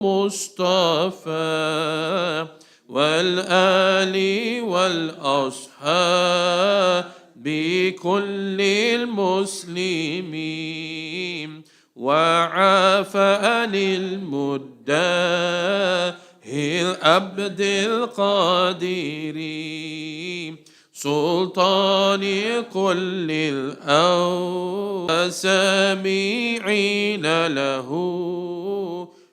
مصطفى والآل والأصحاب بكل المسلمين وعافى عن المدة العبد القادر سلطان كل الأرض سامعين له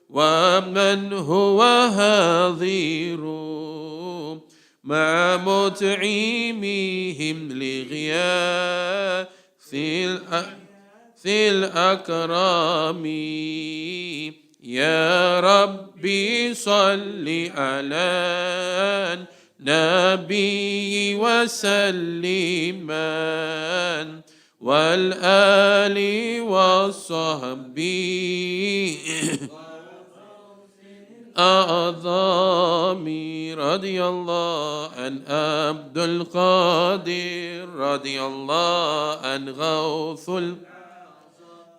ومن هو حاضر مع مطعمهم لغياث الأكرام يا ربي صل على النبي وسلما والآل والصحب أعظم رضي الله عن عبد القادر رضي الله عن غوث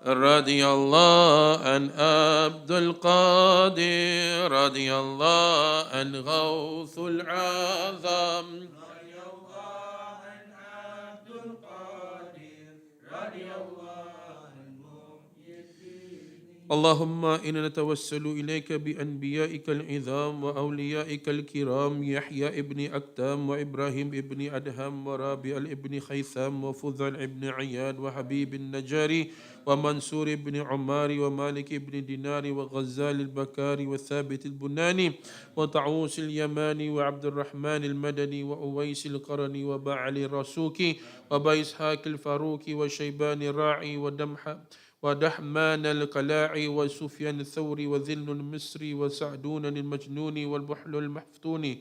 رضي الله عن عبد القادر رضي الله عن غوث العظم رضي الله عن عبد القادر رضي الله عن اللهم إنا نتوسل إليك بأنبيائك العظام وأوليائك الكرام يحيى ابن أكتام وإبراهيم ابن أدهم ورابع ابن خيثام وفضل ابن عياد وحبيب النجاري ومنصور بن عمار ومالك بن دينار وغزال البكاري وثابت البناني وطعوس اليماني وعبد الرحمن المدني وأويس القرني وبعل الرسوكي وأبا إسحاق الفاروقي وشيبان الراعي ودحمان القلاعي وسفيان الثوري وذل المصري وسعدون المجنون والبحل المفتون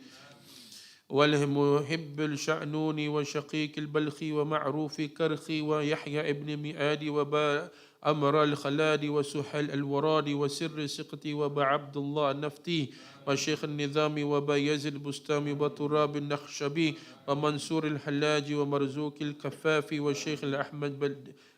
والمحب الشعنون وشقيق البلخي ومعروف كرخي ويحيى ابن مئاد وبا أمر الخلاد وسحل الوراد وسر سقطي وبا عبد الله النفتي وشيخ النظام وبا يزيد البستامي وتراب النخشبي ومنصور الحلاج ومرزوق الكفافي والشيخ الأحمد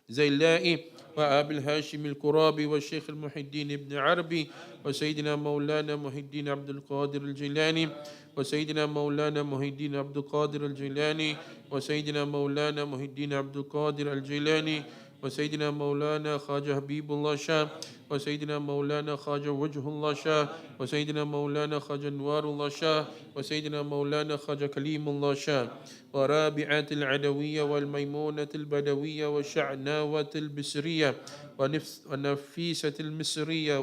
زيلائي وأبي الهاشم الكرابي والشيخ المحي الدين ابن عربي وسيدنا مولانا محي الدين عبد القادر الجيلاني وسيدنا مولانا محي الدين عبد القادر الجيلاني وسيدنا مولانا محي الدين عبد القادر الجيلاني وسيدنا مولانا خواجة حبيب الله شاه وسيدنا مولانا خواجة وجه الله شاه وسيدنا مولانا خواجة نوار الله شاه وسيدنا مولانا خواجة كليم الله شاه ورابعة العدوية والميمونة البدوية والشعناوة البصرية ونفيسة المصرية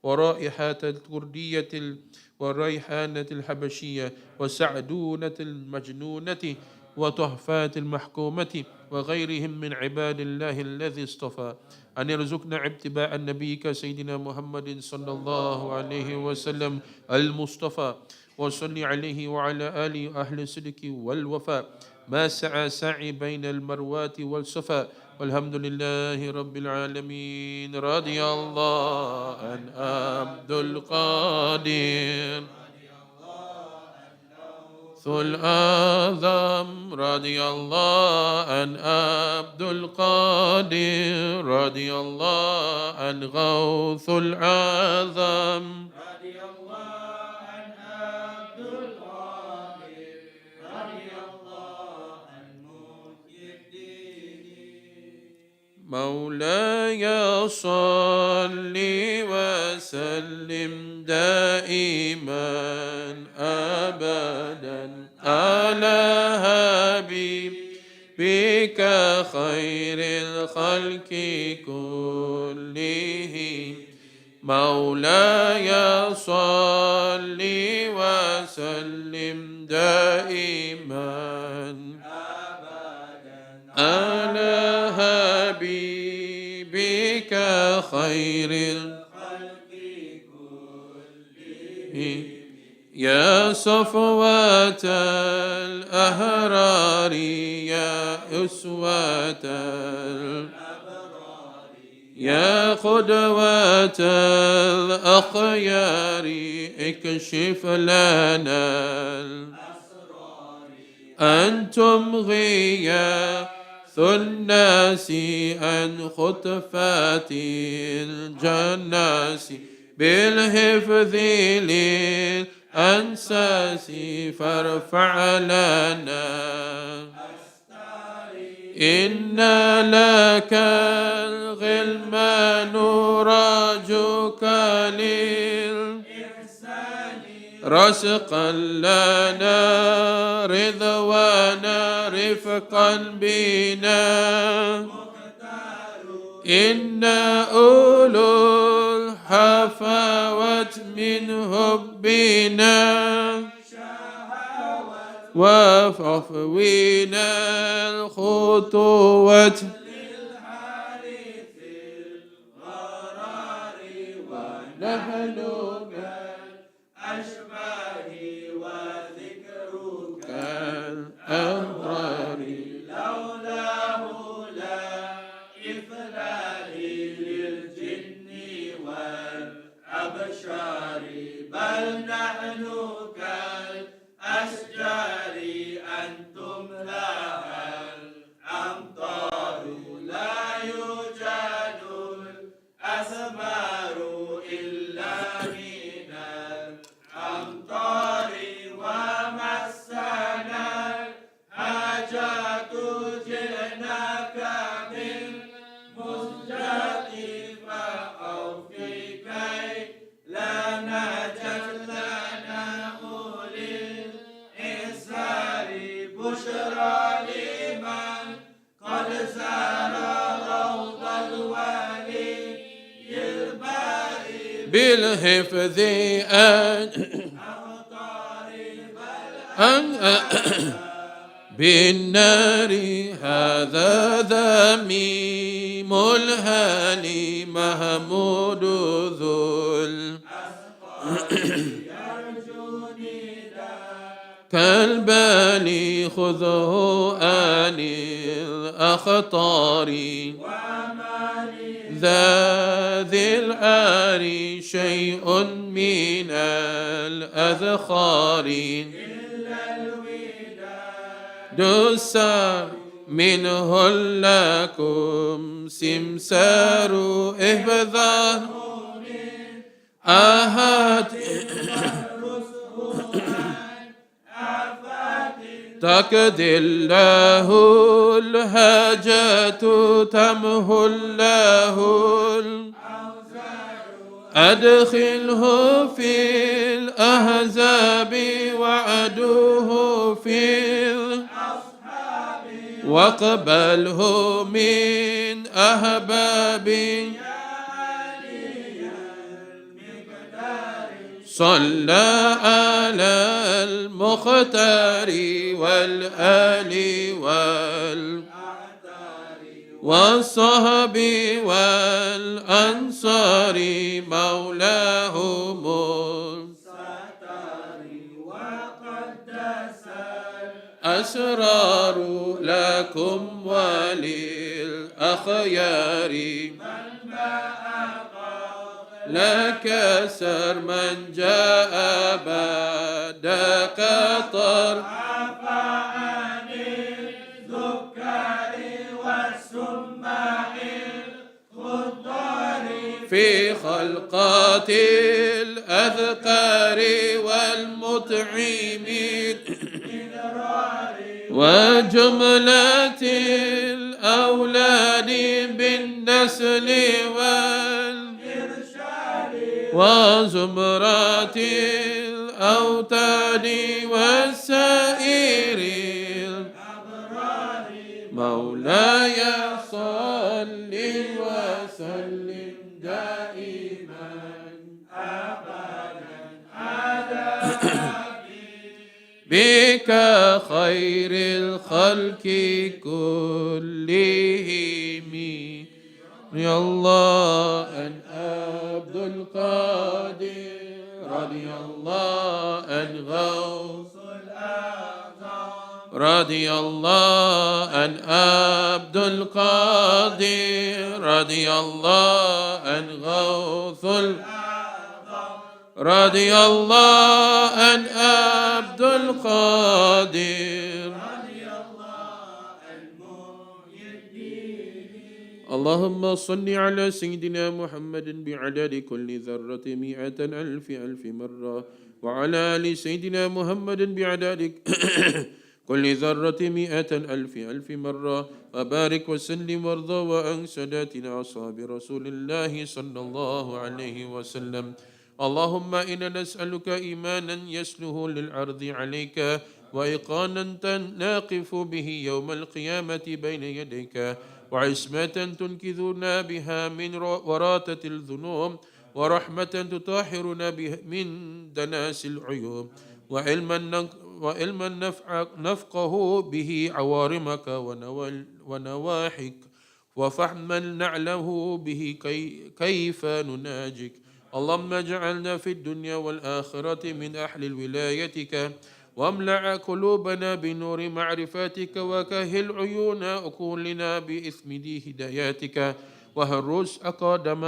ورائحة الكردية والريحانة الحبشية وسعدونة المجنونة وتحفات المحكومة وغيرهم من عباد الله الذي اصطفى أن يرزقنا اتباع نبيك سيدنا محمد صلى الله عليه وسلم المصطفى وصل عليه وعلى آله أهل الصدق والوفاء ما سعى سعي بين المروات والصفا والحمد لله رب العالمين رضي الله عن عبد القادر ذو الأعظم رضي الله عن عبد القادر رضي الله عن غوث الأعظم رضي الله عن عبد القادر رضي الله عن محيي الدين مولاي صل وسلم دائما أبدا على حبيبك خير الخلق كلهم مولاي صل وسلم دائما أبدا على حبيبك خير الخلق كلهم يا صفوة الأحرار يا أسوة الأبرار يا قدوة الأخيار اكشف لنا الأسرار أنتم غياث الناس عن خطفات الجناس بالحفظ للأنساس فارفع لنا إن لك الغلمان راجك للإحسان رزقا لنا رضوانا رفقا بنا إن أولو الحفاوة من حبنا وعفونا الخطوة للحارث الغرار ونحن كالأشباه وذكرك الأبرار لولاه لا إفلاه للجن والأبشار بل نحن كالأشجار أنتم لها الأمطار لا يوجد الأثمار إلا من الأمطار ومسنا الحاجات جئناك بالمزجات فأوفي كي لا نجت لنا أولي الإحسار بشرى لمن قد زار روض الولي الباري بالحفظ بالنار هذا ذميم الهالي محمود ذو كالبالي خذه آل الأخطار ذا ذي العار شيء من الأذخار دسار منه لكم سمسار إحفظه أحد تقضي الله الحاجات تمحو الله أدخله في الأحزاب وعدوه في واقبله من أحباب صلى على المختار والآل والصحب والأنصار مولاهم أسرار لكم وللأخيار لك سر من جاء بعد قطر عن الذكر والسماء الخضار في خلقات الأذكار والمطعمين وجملة الأولاد بالنسل وزمرات الأوتاد والسائر الأبرار مولاي صل وسلم دائما أبدا على بك خير الخلق كلهم رضي الله عن عبد القادر رضي الله عن غوث الأعظم رضي الله عن عبد القادر رضي الله عن غوث الأعظم رضي الله عن عبد القادر اللهم صل على سيدنا محمد بعدد كل ذرة 100,000 مرة، وعلى آل سيدنا محمد بعدد كل ذرة 100,000 مرة، وبارك وسلم وارضى وعن ساداتنا أصحاب رسول الله صلى الله عليه وسلم. اللهم إنا نسألك إيمانا يسله للعرض عليك، وإيقانا نقف به يوم القيامة بين يديك، وعصمة تنقذنا بها من وراتة الذنوب، ورحمة تطهرنا بها من دناس العيوب، وعلما نفقه به عوارمك ونواحك، وفهما نعلم به كيف نناجك. اللهم اجعلنا في الدنيا والآخرة من أهل ولايتك، واملأ قلوبنا بنور معرفتك، وكهل عيون عقولنا بإثم هداياتك، وهرس أقدم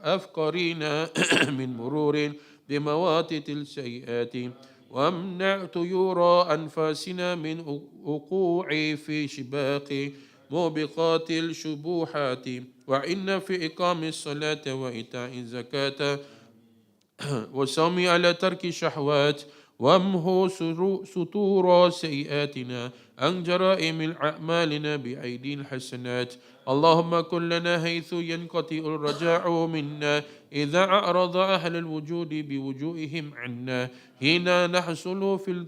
أفكارنا من مرور بمواتت السيئات، وامنع طيور أنفاسنا من وقوع في شباك موبقات الشبوحات، وإن في إقام الصلاة وإيتاء الزكاة والصوم على ترك الشهوات، وامحو ستور سيئاتنا عن جرائم أعمالنا بأيدي الحسنات. اللهم كن لنا حيث ينقطع الرجاء منا إذا أعرض أهل الوجود بوجوههم عنا، حين نحصل في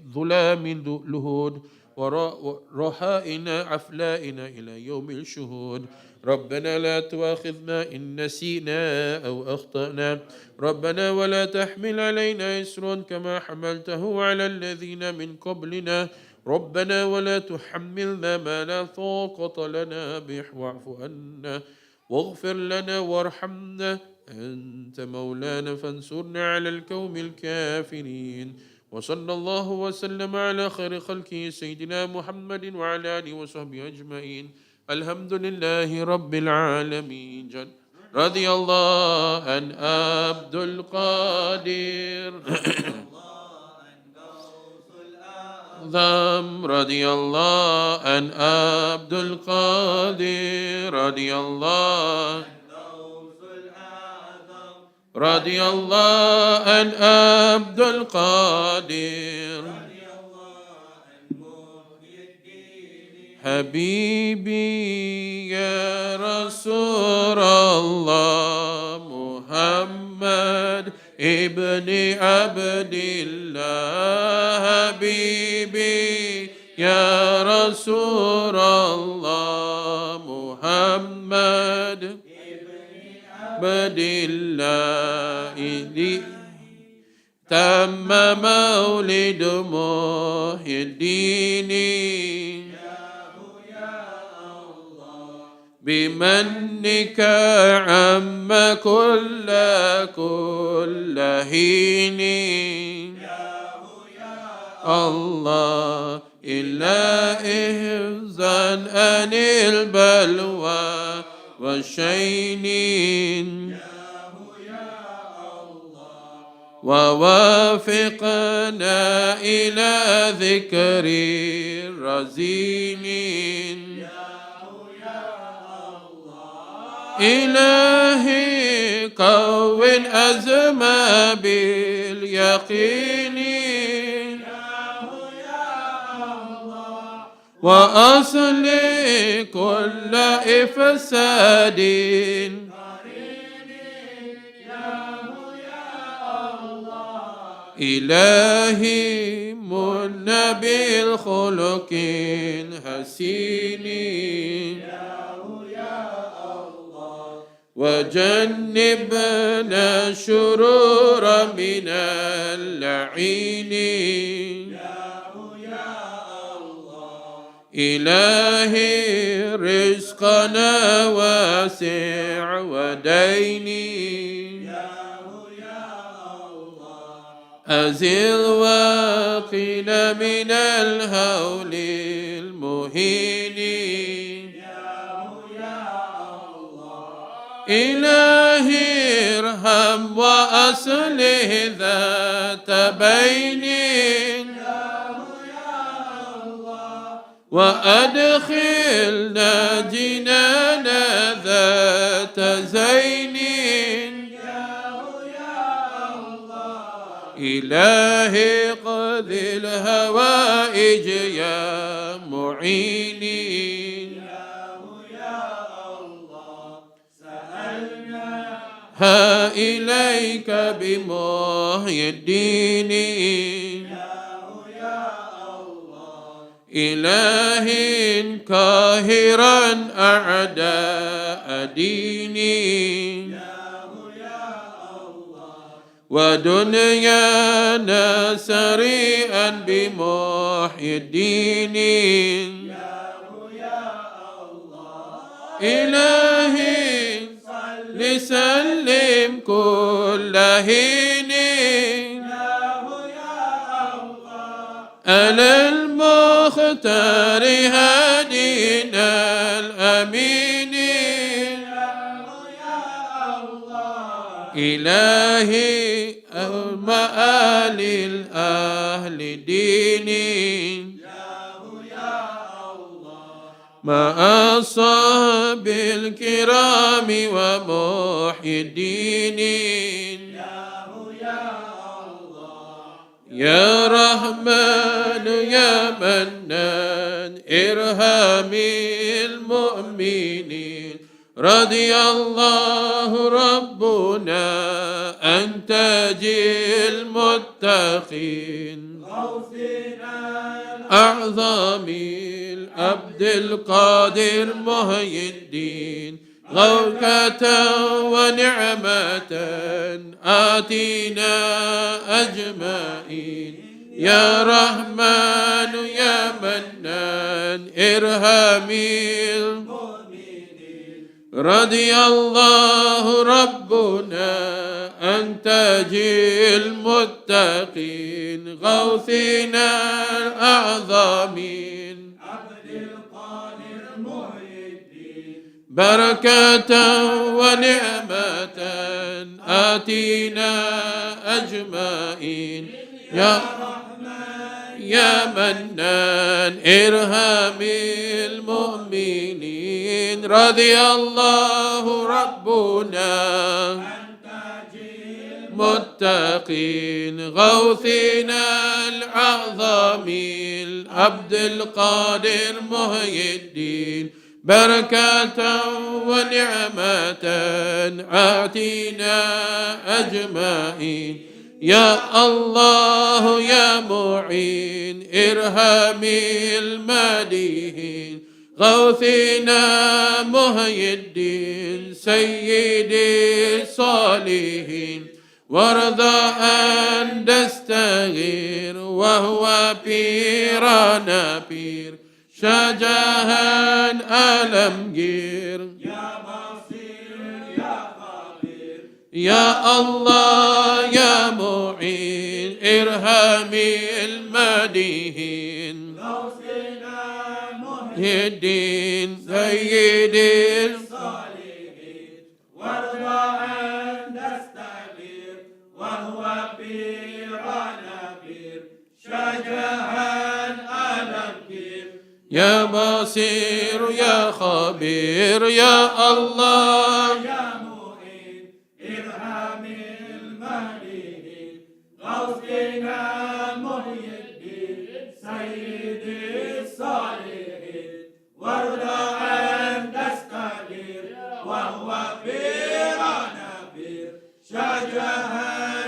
الظلام لهود ورخائنا أفلائنا إلى يوم الشهود. ربنا لا تؤاخذنا إن نسينا أو أخطأنا، ربنا ولا تحمل علينا إصرا كما حملته على الذين من قبلنا، ربنا ولا تحملنا ما لا طاقة لنا به، واعف عنا واغفر لنا وارحمنا، أنت مولانا فانصرنا على القوم الكافرين. وصلى الله وسلم على خير خلقه سيدنا محمد وعلى آله وصحبه أجمعين. الحمد لله رب العالمين. رضي الله عن عبد القادر رضي الله عن عبد القادر رضي الله رضي الله عن عبد القادر حبيبي يا رسول الله محمد ابن عبد الله، حبيبي يا رسول الله محمد عبد الله، تم مولد محي الدين بمنك عم كل حين، الله إلا إحزان عن البلوى والشين، ووافقنا إلى ذكر الرزين. إلهي كون أزمة باليقين، وأصلي كل إفساد، إلهي من بالخلق حسين، وجنبنا الشرور من اللعين، إلهي رزقنا واسع وديني، أزل واقنا من الهول المهين، إلهي ارحم وأصلح ذات بين، وأدخلنا جنان ذات زين إلهي قضي الهوائج يا معيني يا الله سألناها إليك بمحي الدين يا الله إلهي قاهرا أعداء ديني ودنيانا سريعا بمحي الدين يا الله إلهي لسلم كل حين على المختار هدينا الأمين إلهي المآل الأهل ديني يا الله مع الصحب الكرام ومحي الدين يا الله يا رحمن يا منان ارحمي المؤمنين رضي الله ربنا أن تاجي المتقين غوثنا الأعظم العبد القادر محي الدين غوكة ونعمة آتينا أجمعين يا رحمن يا منان ارحمي رضي الله ربنا أن تاجي المتقين غوثنا الأعظمين عبد القادر محي الدين بركة ونعمة آتينا أجمعين يا يا منان ارحمي المؤمنين رضي الله ربنا عن تاج المتقين غوثنا الأعظم العبد القادر محي الدين بركة ونعمة آتينا أجمعين يا الله يا معين ارحمي المدينين غوثنا محي الدين سيدي الصالحين وارضى أن تستغير وهو بيرنا بير شجاها ألمجير يا الله يا معين ارحمي المدينين غوثنا محي الدين سيدي الصالحين وارضى أن تستغير وهو بيرنا بير شجاعا ألمكير يا بصير يا خبير يا الله يا غوثنا محي الدين سيدي الصالحين وارضى أن تستغير وهو بيرنا بير شجاعا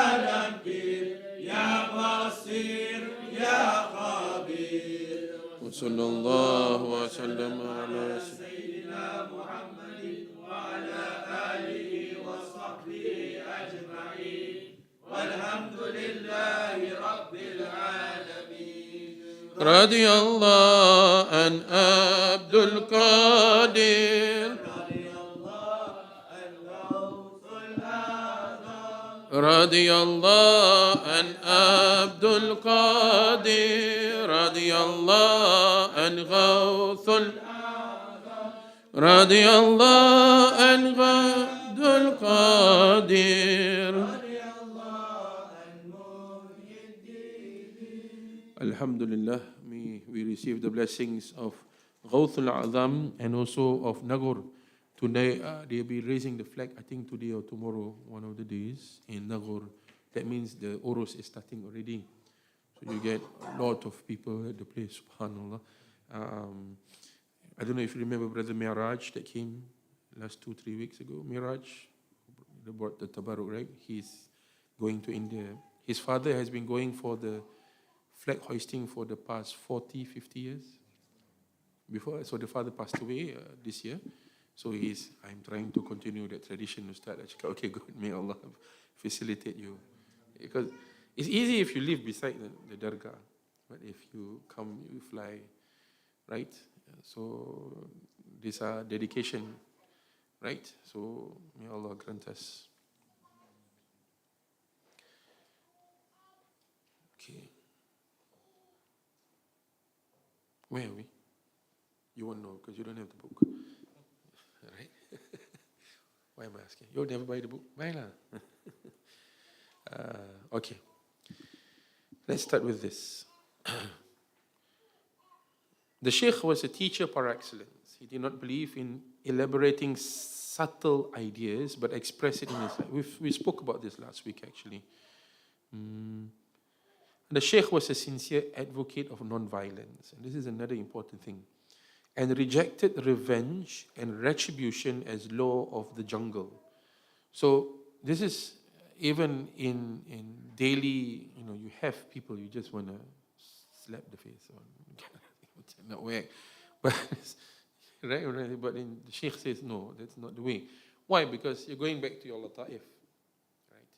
ألمكير يا بصير يا خبير وصلى الله وسلم على سيدنا محمد وعلى آله وصحبه أجمعين والحمد لله رب العالمين رضي الله عن عبد القادر رضي الله عن عبد القادر رضي الله عن غوث رضي الله عن عبد القادر Alhamdulillah, we receive the blessings of Ghawth al-Azam and also of Nagor. Today, they'll be raising the flag, I think today or tomorrow, one of the days in Nagor. That means the Urus is starting already. So you get a lot of people at the place, subhanAllah. I don't know if you remember Brother Miraj that came last 2-3 weeks ago. Miraj, they brought the Tabaruk, right? He's going to India. His father has been going for the flag hoisting for the past 40-50 years. So the father passed away this year. So I'm trying to continue that tradition, Ustad. I said, okay, good, may Allah facilitate you. Because it's easy if you live beside the dargah, but if you come, you fly, right? So these are dedication, right? So may Allah grant us. Okay. Where are we? You won't know because you don't have the book. Right? Why am I asking? You'll never buy the book? Buy lah. Okay. Let's start with this. The Sheikh was a teacher par excellence. He did not believe in elaborating subtle ideas, but express it in his life. We spoke about this last week, actually. The Sheikh was a sincere advocate of non-violence. And this is another important thing. And rejected revenge and retribution as law of the jungle. So this is even in daily, you have people you just want to slap the face on. Not whack. But, right? But the Sheikh says, no, that's not the way. Why? Because you're going back to your lata'if. Right?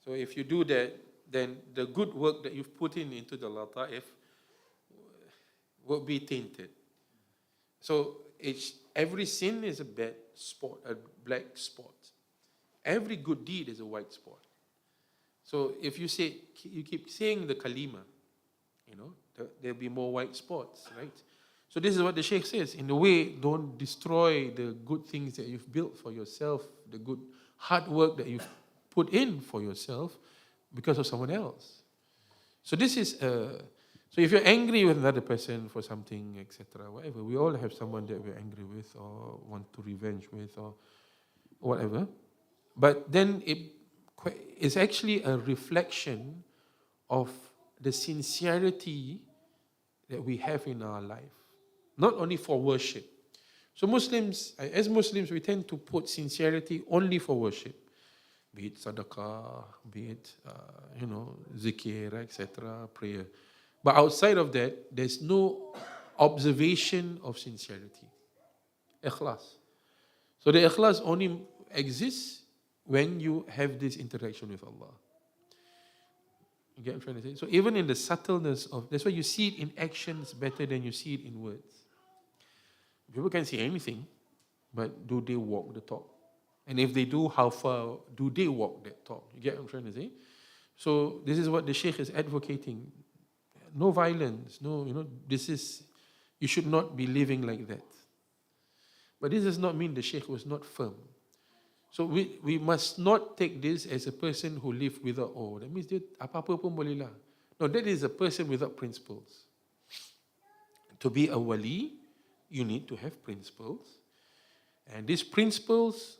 So if you do that, then the good work that you've put into the lata'if will be tainted. So every sin is a bad spot, a black spot. Every good deed is a white spot. So if you keep saying the kalima, there'll be more white spots, right? So this is what the Sheikh says. In a way, don't destroy the good things that you've built for yourself, the good hard work that you've put in for yourself because of someone else. So this is so if you're angry with another person for something, etc., whatever, we all have someone that we're angry with or want to revenge with or whatever. But then it's actually a reflection of the sincerity that we have in our life, not only for worship. So as Muslims, we tend to put sincerity only for worship, be it sadaqah, be it zikr, etc., prayer. But outside of that, there's no observation of sincerity. Ikhlas. So the ikhlas only exists when you have this interaction with Allah. You get what I'm trying to say? So even in the subtleness that's why you see it in actions better than you see it in words. People can say anything, but do they walk the talk? And if they do, how far do they walk that talk? You get what I'm trying to say? So this is what the Sheikh is advocating. No violence, you should not be living like that. But this does not mean the Sheikh was not firm. So we must not take this as a person who lived without awe. That means dia apa-apa pun boleh lah. No, that is a person without principles. To be a wali, you need to have principles. And these principles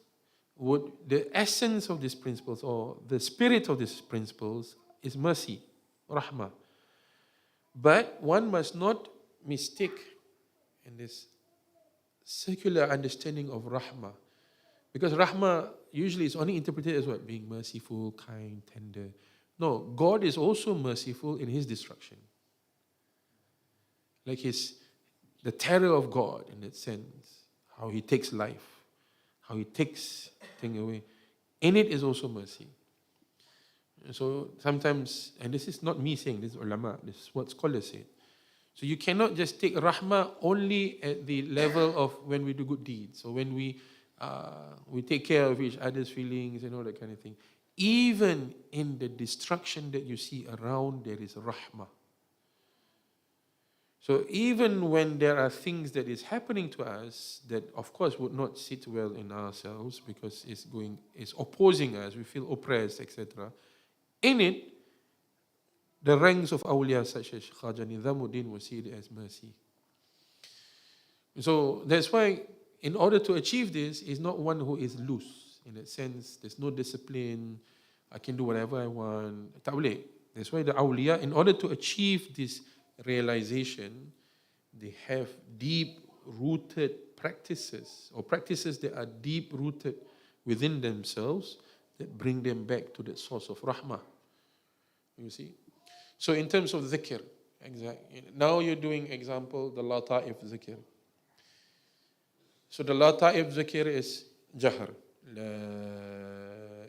the essence of these principles or the spirit of these principles is mercy, rahmah. But one must not mistake in this secular understanding of rahmah. Because rahmah usually is only interpreted as what? Being merciful, kind, tender. No, God is also merciful in His destruction. Like the terror of God in that sense, how He takes life, how He takes things away. In it is also mercy. So sometimes, and this is not me saying, this is ulama, this is what scholars say. So you cannot just take rahmah only at the level of when we do good deeds, or when we take care of each other's feelings and all that kind of thing. Even in the destruction that you see around, there is rahmah. So even when there are things that is happening to us that of course would not sit well in ourselves because it's opposing us, we feel oppressed, etc. In it, the ranks of awliya such as Khaja Nizamuddin was seen as mercy. So that's why, in order to achieve this, is not one who is loose in that sense. There's no discipline. I can do whatever I want. Tak boleh. That's why the awliya, in order to achieve this realization, they have deep-rooted practices, or practices that are deep-rooted within themselves that bring them back to that source of rahmah. You see? So in terms of zikr, now you're doing example, the lata'if zikr. So the lata'if zikr is jahr. La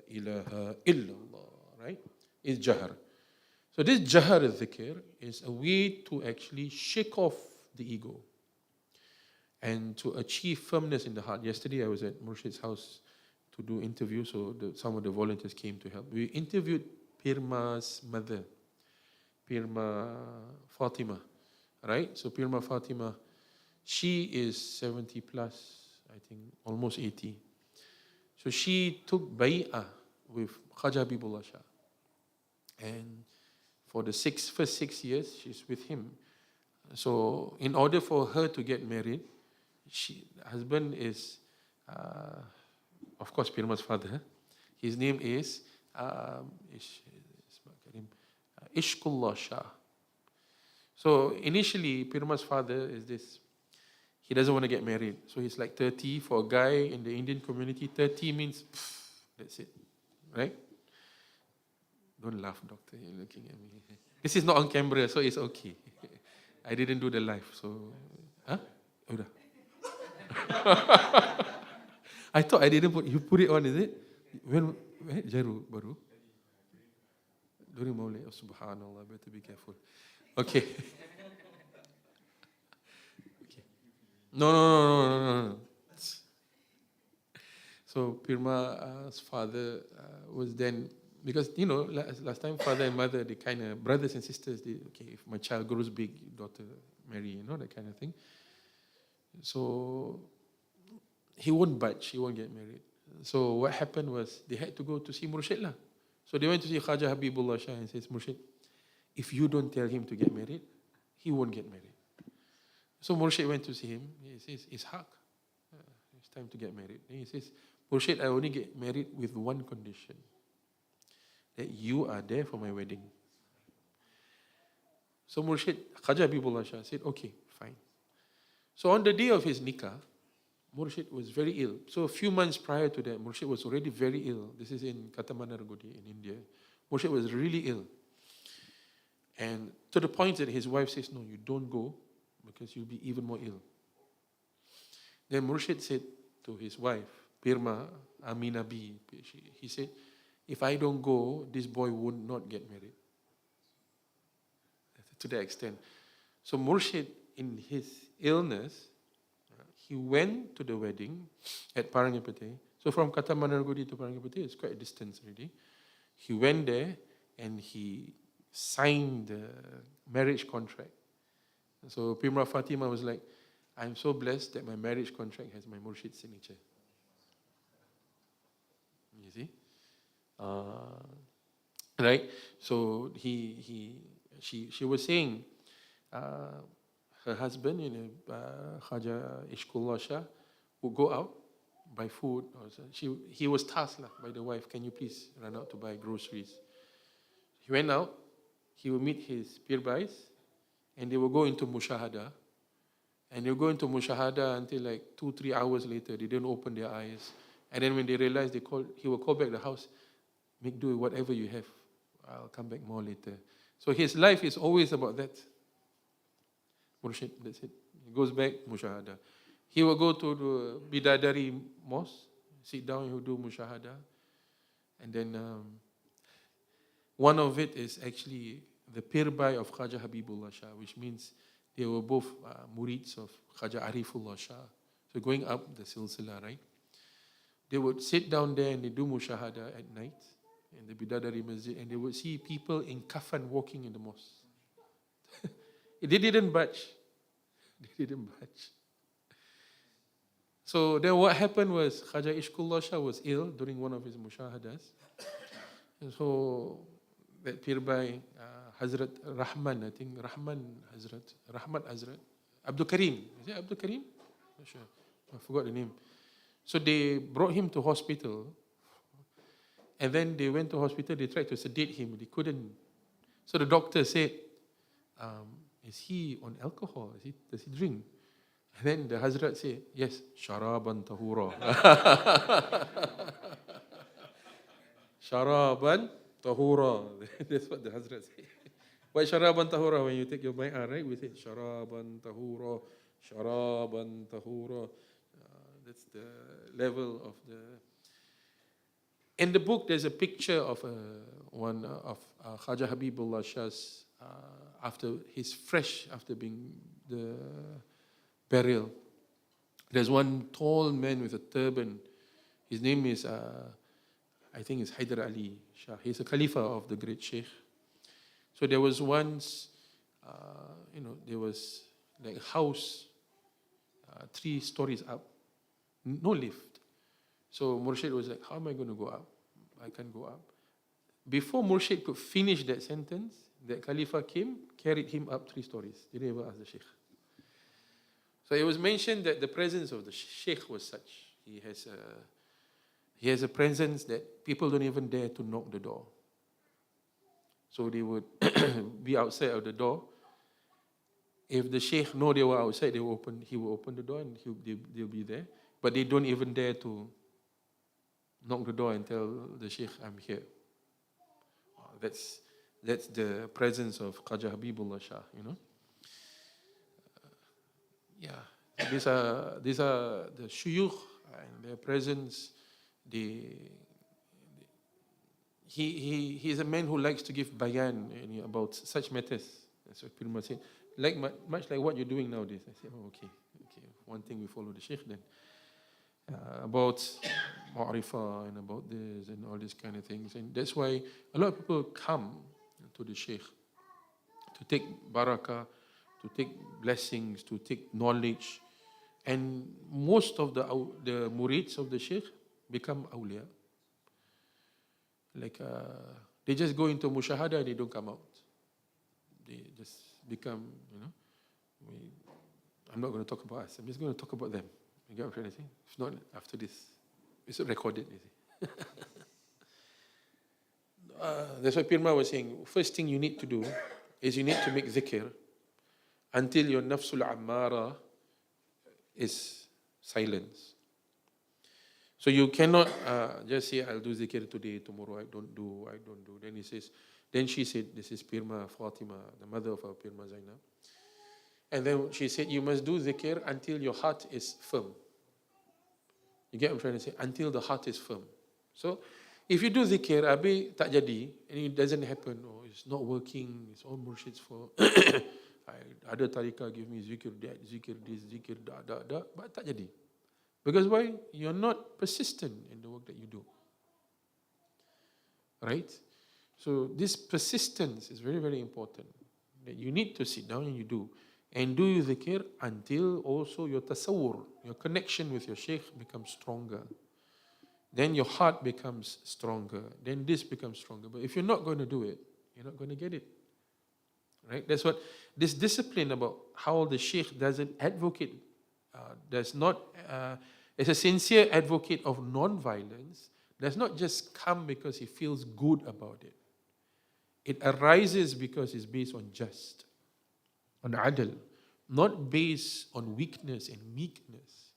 ilaha illallah, right? It's jahr. So this jahr zikr is a way to actually shake off the ego and to achieve firmness in the heart. Yesterday I was at Murshid's house to do interviews, so some of the volunteers came to help. We interviewed Pirma's mother, Pirma Fatima, right? So Pirma Fatima, she is 70 plus, I think, almost 80. So she took bay'ah with Khaja Habibullah Shah. And for the first 6 years, she's with him. So in order for her to get married, husband is, of course, Pirma's father. His name is Ishqullah Shah. So initially, Pirma's father is this. He doesn't want to get married. So he's like 30. For a guy in the Indian community, 30 means, that's it. Right? Don't laugh, doctor. You're looking at me. This is not on camera, so it's okay. I didn't do the live, so... Huh? Oh, dah. I thought I didn't you put it on, is it? When Jaru baru? During Maulid. Oh, subhanallah, better be careful. Okay. Okay. No. So Pirma's father was then, because, last time father and mother, they kind of, brothers and sisters, if my child grows big, daughter marry, that kind of thing. So he won't budge, he won't get married. So what happened was, they had to go to see Murshid lah. So they went to see Khaja Habibullah Shah and says, Murshid, if you don't tell him to get married, he won't get married. So Murshid went to see him. He says, Ishaq, it's time to get married. And he says, Murshid, I only get married with one condition, that you are there for my wedding. So Murshid, Khaja Habibullah Shah said, okay, fine. So on the day of his nikah, Murshid was very ill. So a few months prior to that, Murshid was already very ill. This is in Katamanargodi in India. Murshid was really ill. And to the point that his wife says, no, you don't go because you'll be even more ill. Then Murshid said to his wife, Pirma Amina B, he said, if I don't go, this boy would not get married. To that extent. So Murshid, in his illness, he went to the wedding at Parangipete. So from Katamanargodi to Parangipete, it's quite a distance already. He went there and he signed the marriage contract. So Pirma Fatima was like, I'm so blessed that my marriage contract has my Murshid's signature. You see? Right? So she was saying, her husband, Khaja Ishqullah Shah, would go out, buy food. He was tasked by the wife, can you please run out to buy groceries? He went out, he would meet his pirbais, and they will go into mushahada. And they'll go into mushahada until like 2-3 hours later, they don't open their eyes. And then when they realize, he will call back the house, make do with whatever you have. I'll come back more later. So his life is always about that. Murshid, that's it. He goes back, mushahada. He will go to the Bidadari mosque, sit down, he will do mushahada. And then one of it is actually the pirbai of Khaja Habibullah Shah, which means they were both murids of Khaja Arifullah Shah. So going up the silsila, right? They would sit down there and they do mushahada at night in the Bidadari Masjid, and they would see people in kafan walking in the mosque. They didn't budge. They didn't budge. So then what happened was Khaja Ishqullah Shah was ill during one of his mushahadas. And so that pirbai Hazrat Rahman, I think Rahman Hazrat, Abdul Karim. Is it Abdul Karim? Not sure. I forgot the name. So they brought him to hospital, and then they went to hospital, they tried to sedate him, they couldn't. So the doctor said, is he on alcohol? Does he drink? And then the Hazrat said, yes, sharaban tahura. Sharaban tahura. That's what the Hazrat said. Why sharaban tahura? When you take your bai'ah, right? We say sharaban tahura, sharaban tahura. That's the level of the... In the book, there's a picture of Khaja Habibullah Shah's after being the burial. There's one tall man with a turban. His name is, I think it's Hyder Ali Shah. He's a Khalifa of the great Sheikh. So there was once, there was like a house 3 stories up, no lift. So Murshid was like, how am I going to go up? I can't go up. Before Murshid could finish that sentence, that Khalifa came, carried him up 3 stories. Didn't even ask the Sheikh. So it was mentioned that the presence of the Sheikh was such. He has a presence that people don't even dare to knock the door. So they would be outside of the door. If the Sheikh know they were outside, he will open the door and they'll be there. But they don't even dare to knock the door and tell the Sheikh, I'm here. That's the presence of Khaja Habibullah Shah, These are the shuyukh and their presence. He is a man who likes to give bayan about such matters. That's what Pirma said. Much like what you're doing nowadays. I said, okay. One thing we follow the Sheikh then. About ma'rifah and about this and all these kind of things. And that's why a lot of people come to the Sheikh to take barakah, to take blessings, to take knowledge. And most of the murids of the Sheikh become awliya. They just go into mushahada and they don't come out. They just become, I'm not going to talk about us. I'm just going to talk about them. You get what I'm trying to say? If not, after this, it's recorded, you see. That's what Pirma was saying. First thing you need to do is you need to make zikr until your nafsul ammara is silenced. So you cannot just say, I'll do zikr today, tomorrow I don't do. Then she said, this is Pirma Fatima, the mother of our Pirma Zainab. And then she said, you must do zikr until your heart is firm. You get what I'm trying to say? Until the heart is firm. So, if you do zikr, abe tak jadi, and it doesn't happen, or it's not working, it's all murshid's fault. Other tariqah give me zikr that, zikr this, zikr da, but tak jadi. Because why? You're not persistent in the work that you do. Right? So, this persistence is very, very important. That you need to sit down and you do. And do your zikr until also your tasawwur, your connection with your Shaykh becomes stronger. Then your heart becomes stronger. Then this becomes stronger. But if you're not going to do it, you're not going to get it. Right? That's what this discipline about how the Shaykh doesn't advocate, is a sincere advocate of non-violence, does not just come because he feels good about it. It arises because it's based on just. On adl, not based on weakness and meekness.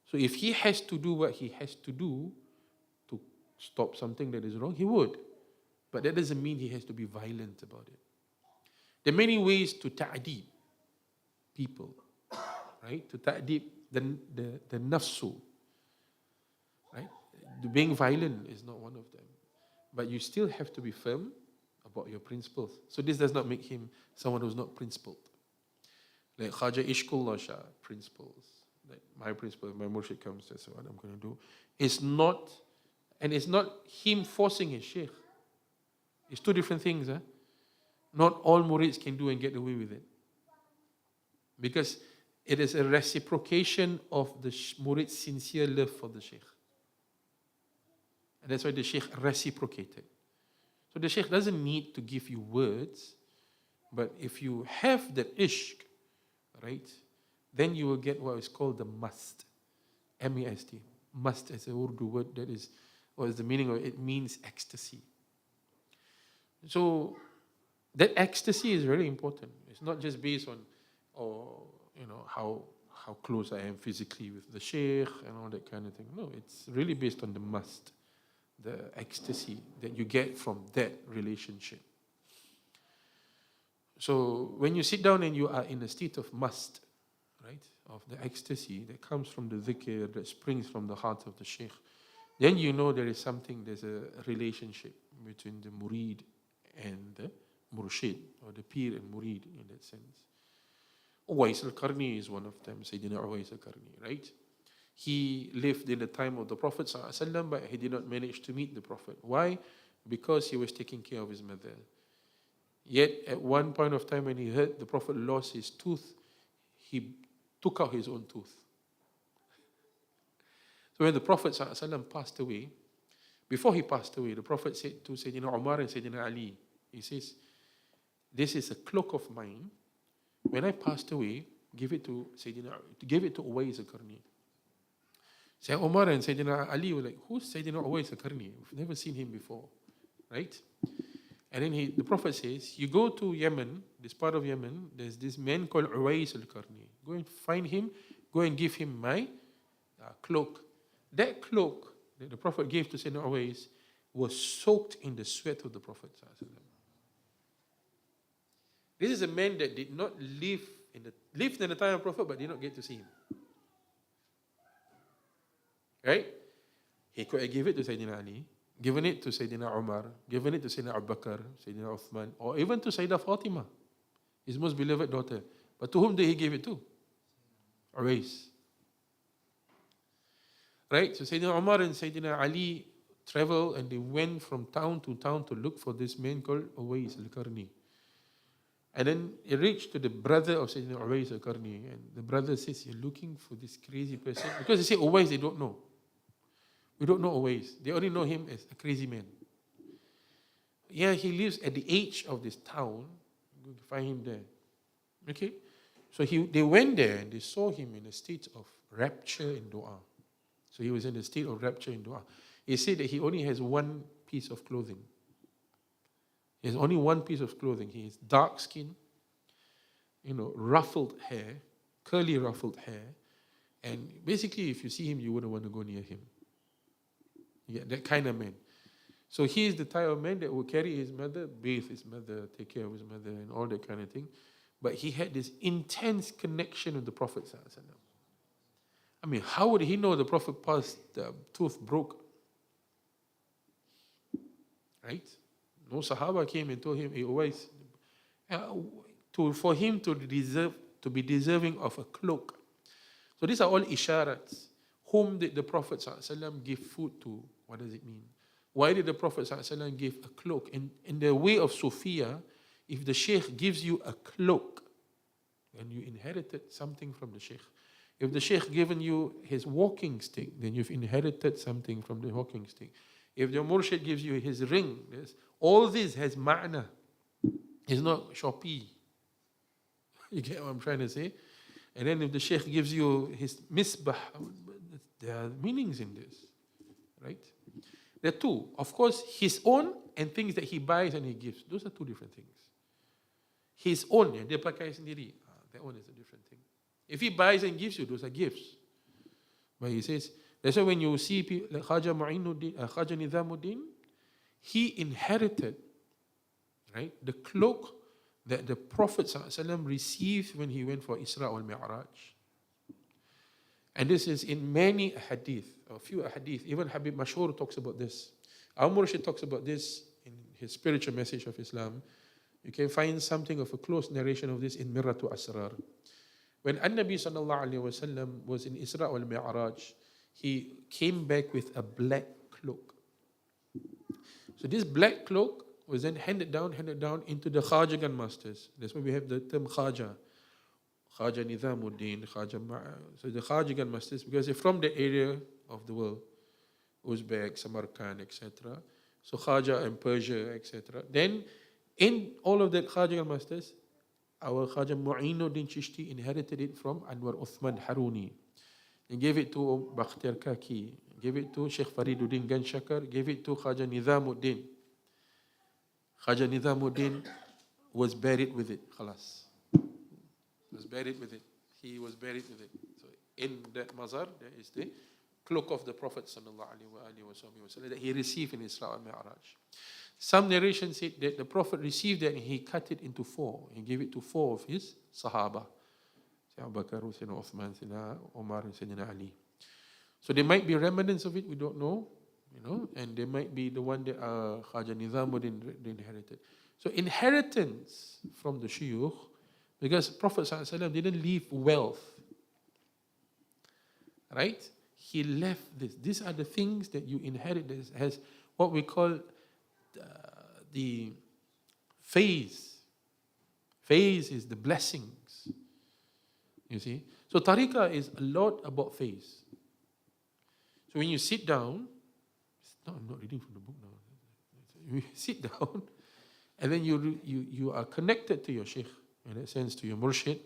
So if he has to do what he has to do to stop something that is wrong, he would. But that doesn't mean he has to be violent about it. There are many ways to ta'deeb people, right? To ta'deeb the nafsu, right? Being violent is not one of them. But you still have to be firm about your principles. So this does not make him someone who's not principled. Like Khaja Ishqullah Shah principles. Like my principle, if my murshid comes, that's what I'm going to do. It's not him forcing his sheikh. It's 2 different things. Not all murids can do and get away with it. Because it is a reciprocation of the murid's sincere love for the sheikh. And that's why the sheikh reciprocated. So the sheikh doesn't need to give you words, But if you have that ishq, right, then you will get what is called the must. M-E-S-T. Must is an Urdu word that is, what is the meaning of it? It means ecstasy. So that ecstasy is very important. It's not just based on, how close I am physically with the sheikh and all that kind of thing. No, it's really based on the must, the ecstasy that you get from that relationship. So when you sit down and you are in a state of must, right, of the ecstasy that comes from the dhikr, that springs from the heart of the sheikh, then you know there is something, there's a relationship between the murid and the murshid, or the pir and murid in that sense. Uwais al-Qarni is one of them, Sayyidina Uwais al-Qarni, right? He lived in the time of the Prophet ﷺ, but he did not manage to meet the Prophet. Why? Because he was taking care of his mother. Yet at one point of time when he heard the Prophet lost his tooth, he took out his own tooth. So when the Prophet ﷺ passed away, before he passed away, the Prophet said to Sayyidina Umar and Sayyidina Ali, he says, "This is a cloak of mine. When I passed away, give it to Uwais al-Qarni." Sayyidina Umar and Sayyidina Ali were like, "Who's Sayyidina Uwais al-Qarni? We've never seen him before." Right? And then the Prophet says, "You go to Yemen, this part of Yemen, there's this man called Uwais al-Qarni. Go and find him, go and give him my cloak." That cloak that the Prophet gave to Sayyidina Uwais was soaked in the sweat of the Prophet. This is a man that did not lived in the time of the Prophet, but did not get to see him. Right? He could have given it to Sayyidina Ali, given it to Sayyidina Umar, given it to Sayyidina Abu Bakr, Sayyidina Uthman, or even to Sayyidah Fatima, his most beloved daughter. But to whom did he give it to? Uwais. Right? So Sayyidina Umar and Sayyidina Ali traveled and they went from town to look for this man called Uwais al-Qarni. And then it reached to the brother of Sayyidina Uwais al-Qarni, and the brother says, "You're looking for this crazy person?" Because they say Uwais, they don't know. We don't know Uwais. They only know him as a crazy man. Yeah, he lives at the edge of this town. You can find him there. Okay? So they went there and they saw him in a state of rapture and dua. So he was in a state of rapture and dua. He said that he only has one piece of clothing. He has only one piece of clothing. He has dark skin, ruffled hair, curly ruffled hair. And basically, if you see him, you wouldn't want to go near him. Yeah, that kind of man. So he is the type of man that will carry his mother, bathe his mother, take care of his mother, and all that kind of thing. But he had this intense connection with the Prophet ﷺ. I mean, how would he know the Prophet passed, the tooth broke? Right? No Sahaba came and told him, "Hey, Uwais," for him to be deserving of a cloak. So these are all isharats. Whom did the Prophet ﷺ give food to? What does it mean? Why did the Prophet ﷺ give a cloak? In the way of Sufiya, if the Sheikh gives you a cloak, then you inherited something from the Sheikh. If the Sheikh given you his walking stick, then you've inherited something from the walking stick. If the Murshid gives you his ring, all this has ma'na. It's not Shopee. You get what I'm trying to say? And then if the Sheikh gives you his misbah, there are meanings in this. Right? There are two. Of course, his own and things that he buys and he gives. Those are two different things. His own, dia pakai sendiri. That one is a different thing. If he buys and gives you, those are gifts. But he says, that's why when you see people like Khaja Nizamuddin, he inherited, right, the cloak that the Prophet ﷺ received when he went for Isra wal Mi'raj. And this is in many hadith, a few hadith. Even Habib Mashhur talks about this. Our Murshid talks about this in his spiritual message of Islam. You can find something of a close narration of this in Mirratu Asrar. When An-Nabi sallallahu alayhi wa sallam was in Isra wal Mi'raj, he came back with a black cloak. So this black cloak was then handed down into the Khajagan masters. That's why we have the term Khaja. Khaja Nizamuddin, so the Khajagan masters, because they're from the area of the world, Uzbek, Samarkand, etc. So Khaja and Persia, etc. Then in all of the Khajagan masters, our Khaja Mu'inuddin Chisti inherited it from Anwar Uthman Haruni. He gave it to Bakhtiar Kaki, gave it to Sheikh Fariduddin Ganshakar, gave it to Khaja Nizamuddin. Khaja Nizamuddin was buried with it, khalas. Was buried with it. He was buried with it. So in that mazar, there is the cloak of the Prophet sallallahu alaihi wasallam that he received in Isra and Mi'raj. Some narrations say that the Prophet received that and he cut it into four. He gave it to four of his Sahaba. Sayyidina Abu Bakr, Sayyidina Uthman, Sayyidina Umar, and Sayyidina Ali. So there might be remnants of it, we don't know, and there might be the one that Khaja Nizamuddin inherited. So inheritance from the shuyukh, because Prophet ﷺ didn't leave wealth, right? He left this. These are the things that you inherit that has what we call the phase. Phase is the blessings. You see? So Tariqah is a lot about phase. So when you sit down, no, I'm not reading from the book now. You sit down, and then you are connected to your sheikh, in that sense, to your murshid.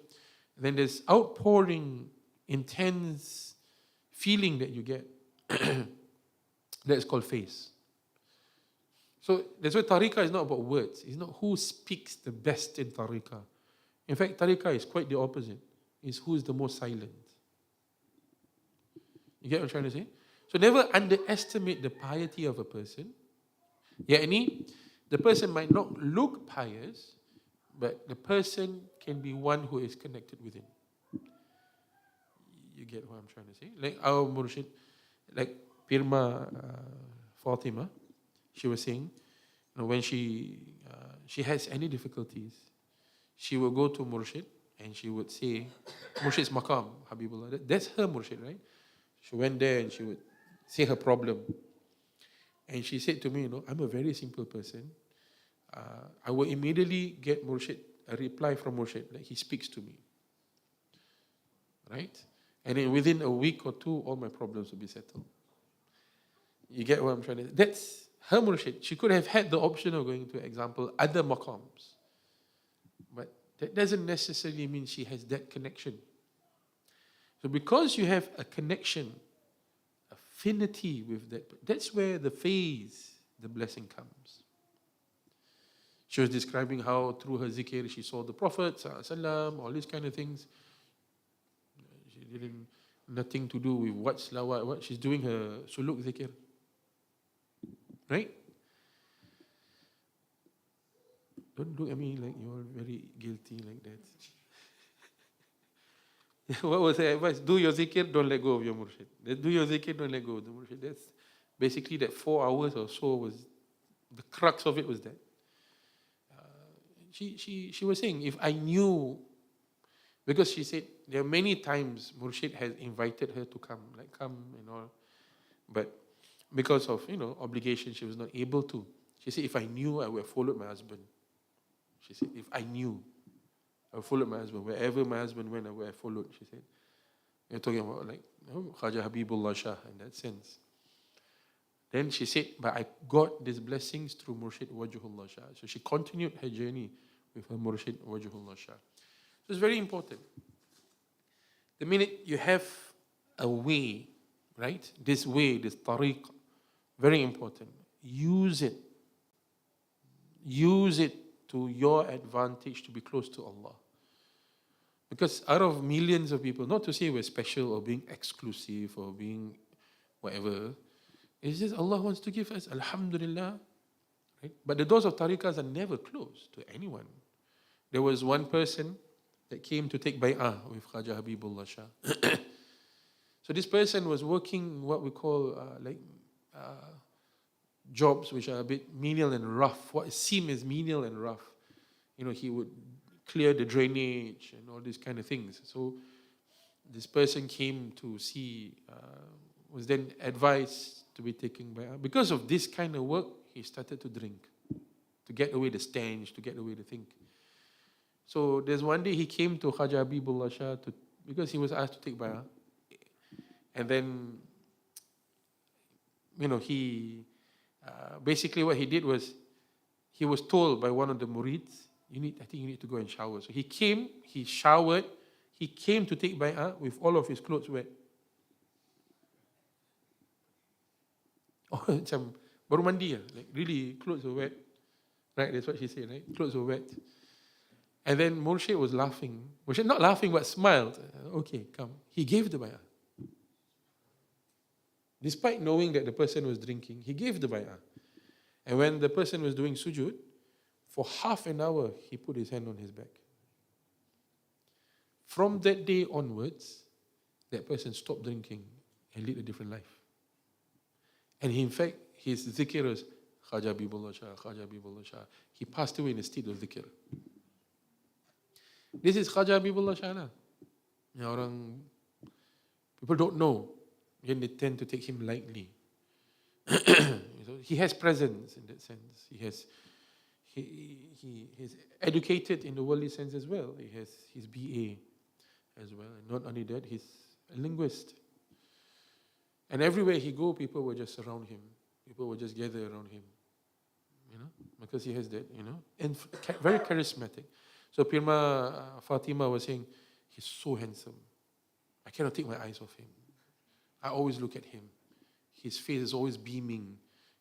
And then there's outpouring, intense feeling that you get. That's called phase. So that's why Tariqah is not about words. It's not who speaks the best in Tariqah. In fact, Tariqah is quite the opposite. It's who is the most silent. You get what I'm trying to say? So never underestimate the piety of a person. Yani, the person might not look pious, but the person can be one who is connected with him. You get what I'm trying to say? Like our murshid, like Pirma Fatima, she was saying, when she has any difficulties, she will go to murshid and she would say, Murshid's Maqam, Habibullah. That's her murshid, right? She went there and she would say her problem. And she said to me, I'm a very simple person. I will immediately get murshid, a reply from murshid, like he speaks to me. Right? And then within a week or two, all my problems will be settled. You get what I'm trying to say? That's her murshid. She could have had the option of going to, example, other maqams. But that doesn't necessarily mean she has that connection. So because you have a connection, affinity with that, that's where the phase, the blessing comes. She was describing how through her zikr she saw the Prophet ﷺ, all these kind of things. She didn't, nothing to do with what salawat, what she's doing her suluk zikr. Right? Don't look at me like you're very guilty like that. What was the advice? Do your zikr, don't let go of your murshid. Do your zikr, don't let go of the murshid. That's basically that 4 hours or so was, the crux of it was that. She was saying, if I knew, because she said there are many times murshid has invited her to come, like come and all, but because of obligation, she was not able to. She said, if I knew, I would have followed my husband. She said, if I knew, I would follow my husband. Wherever my husband went, I would have followed, she said. You're talking about like Khaja Habibullah Shah in that sense. Then she said, but I got these blessings through Murshid Wajhullah Shah. So she continued her journey with her Murshid Wajhullah Shah. So it's very important. The minute you have a way, right? This way, this tariq, very important. Use it. Use it to your advantage to be close to Allah. Because out of millions of people, not to say we're special or being exclusive or being whatever, it's just Allah wants to give us, alhamdulillah. Right? But the doors of tariqahs are never closed to anyone. There was one person that came to take bay'ah with Khaja Habibullah Shah. So this person was working what we call jobs which are a bit menial and rough. What seem as menial and rough. He would clear the drainage and all these kind of things. So this person came to see, was then advised to be taken by. Because of this kind of work, he started to drink, to get away the stench, to get away the thing. So there's one day he came to Khaja Habibullah Shah because he was asked to take bay'ah. And then, he basically what he did was, he was told by one of the murids I think you need to go and shower. So he came, he showered, he came to take bay'ah with all of his clothes wet. Oh, macam baru mandi lah. Like really, clothes were wet. Right, that's what she said, right? Clothes were wet. And then Murshid was laughing. Murshid not laughing, but smiled. Okay, come. He gave the bay'ah. Despite knowing that the person was drinking, he gave the bay'ah. And when the person was doing sujud, for half an hour, he put his hand on his back. From that day onwards, that person stopped drinking and lived a different life. And in fact, his zikr was Khaja Bibullah Shah, Khaja Bibullah Shah. He passed away in a state of zikr. This is Khaja Bibullah Shah lah. People don't know, and they tend to take him lightly. He has presence in that sense. He is educated in the worldly sense as well. He has his BA as well. And not only that, he's a linguist. And everywhere he go, people will just surround him. People will just gather around him. Because he has that, and very charismatic. So Pirma Fatima was saying, he's so handsome. I cannot take my eyes off him. I always look at him. His face is always beaming.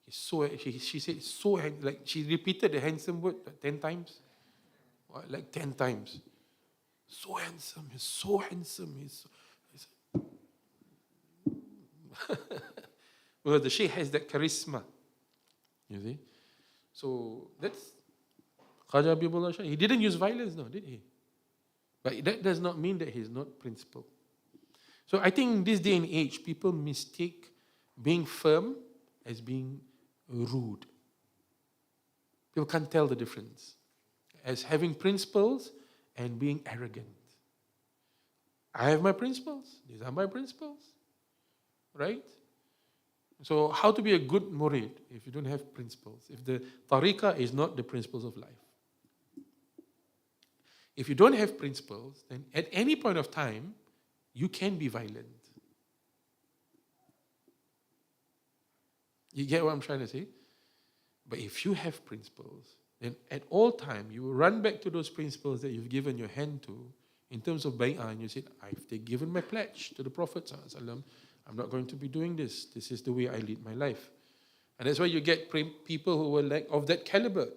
He's so. She said so. Like she repeated the handsome word 10 times, like 10 times. So handsome. He's so handsome. Well, the Shaykh has that charisma. You see. So that's Khaja Bibullah Shah. He didn't use violence, no, did he? But that does not mean that he's not principled. So I think in this day and age, people mistake being firm as being rude. People can't tell the difference as having principles and being arrogant. I have my principles. These are my principles. Right? So how to be a good murid if you don't have principles? If the Tariqah is not the principles of life. If you don't have principles, then at any point of time, you can be violent. You get what I'm trying to say? But if you have principles, then at all time, you will run back to those principles that you've given your hand to in terms of bay'ah, and you said, I've given my pledge to the Prophet ﷺ, I'm not going to be doing this. This is the way I lead my life. And that's why you get people who were like of that caliber.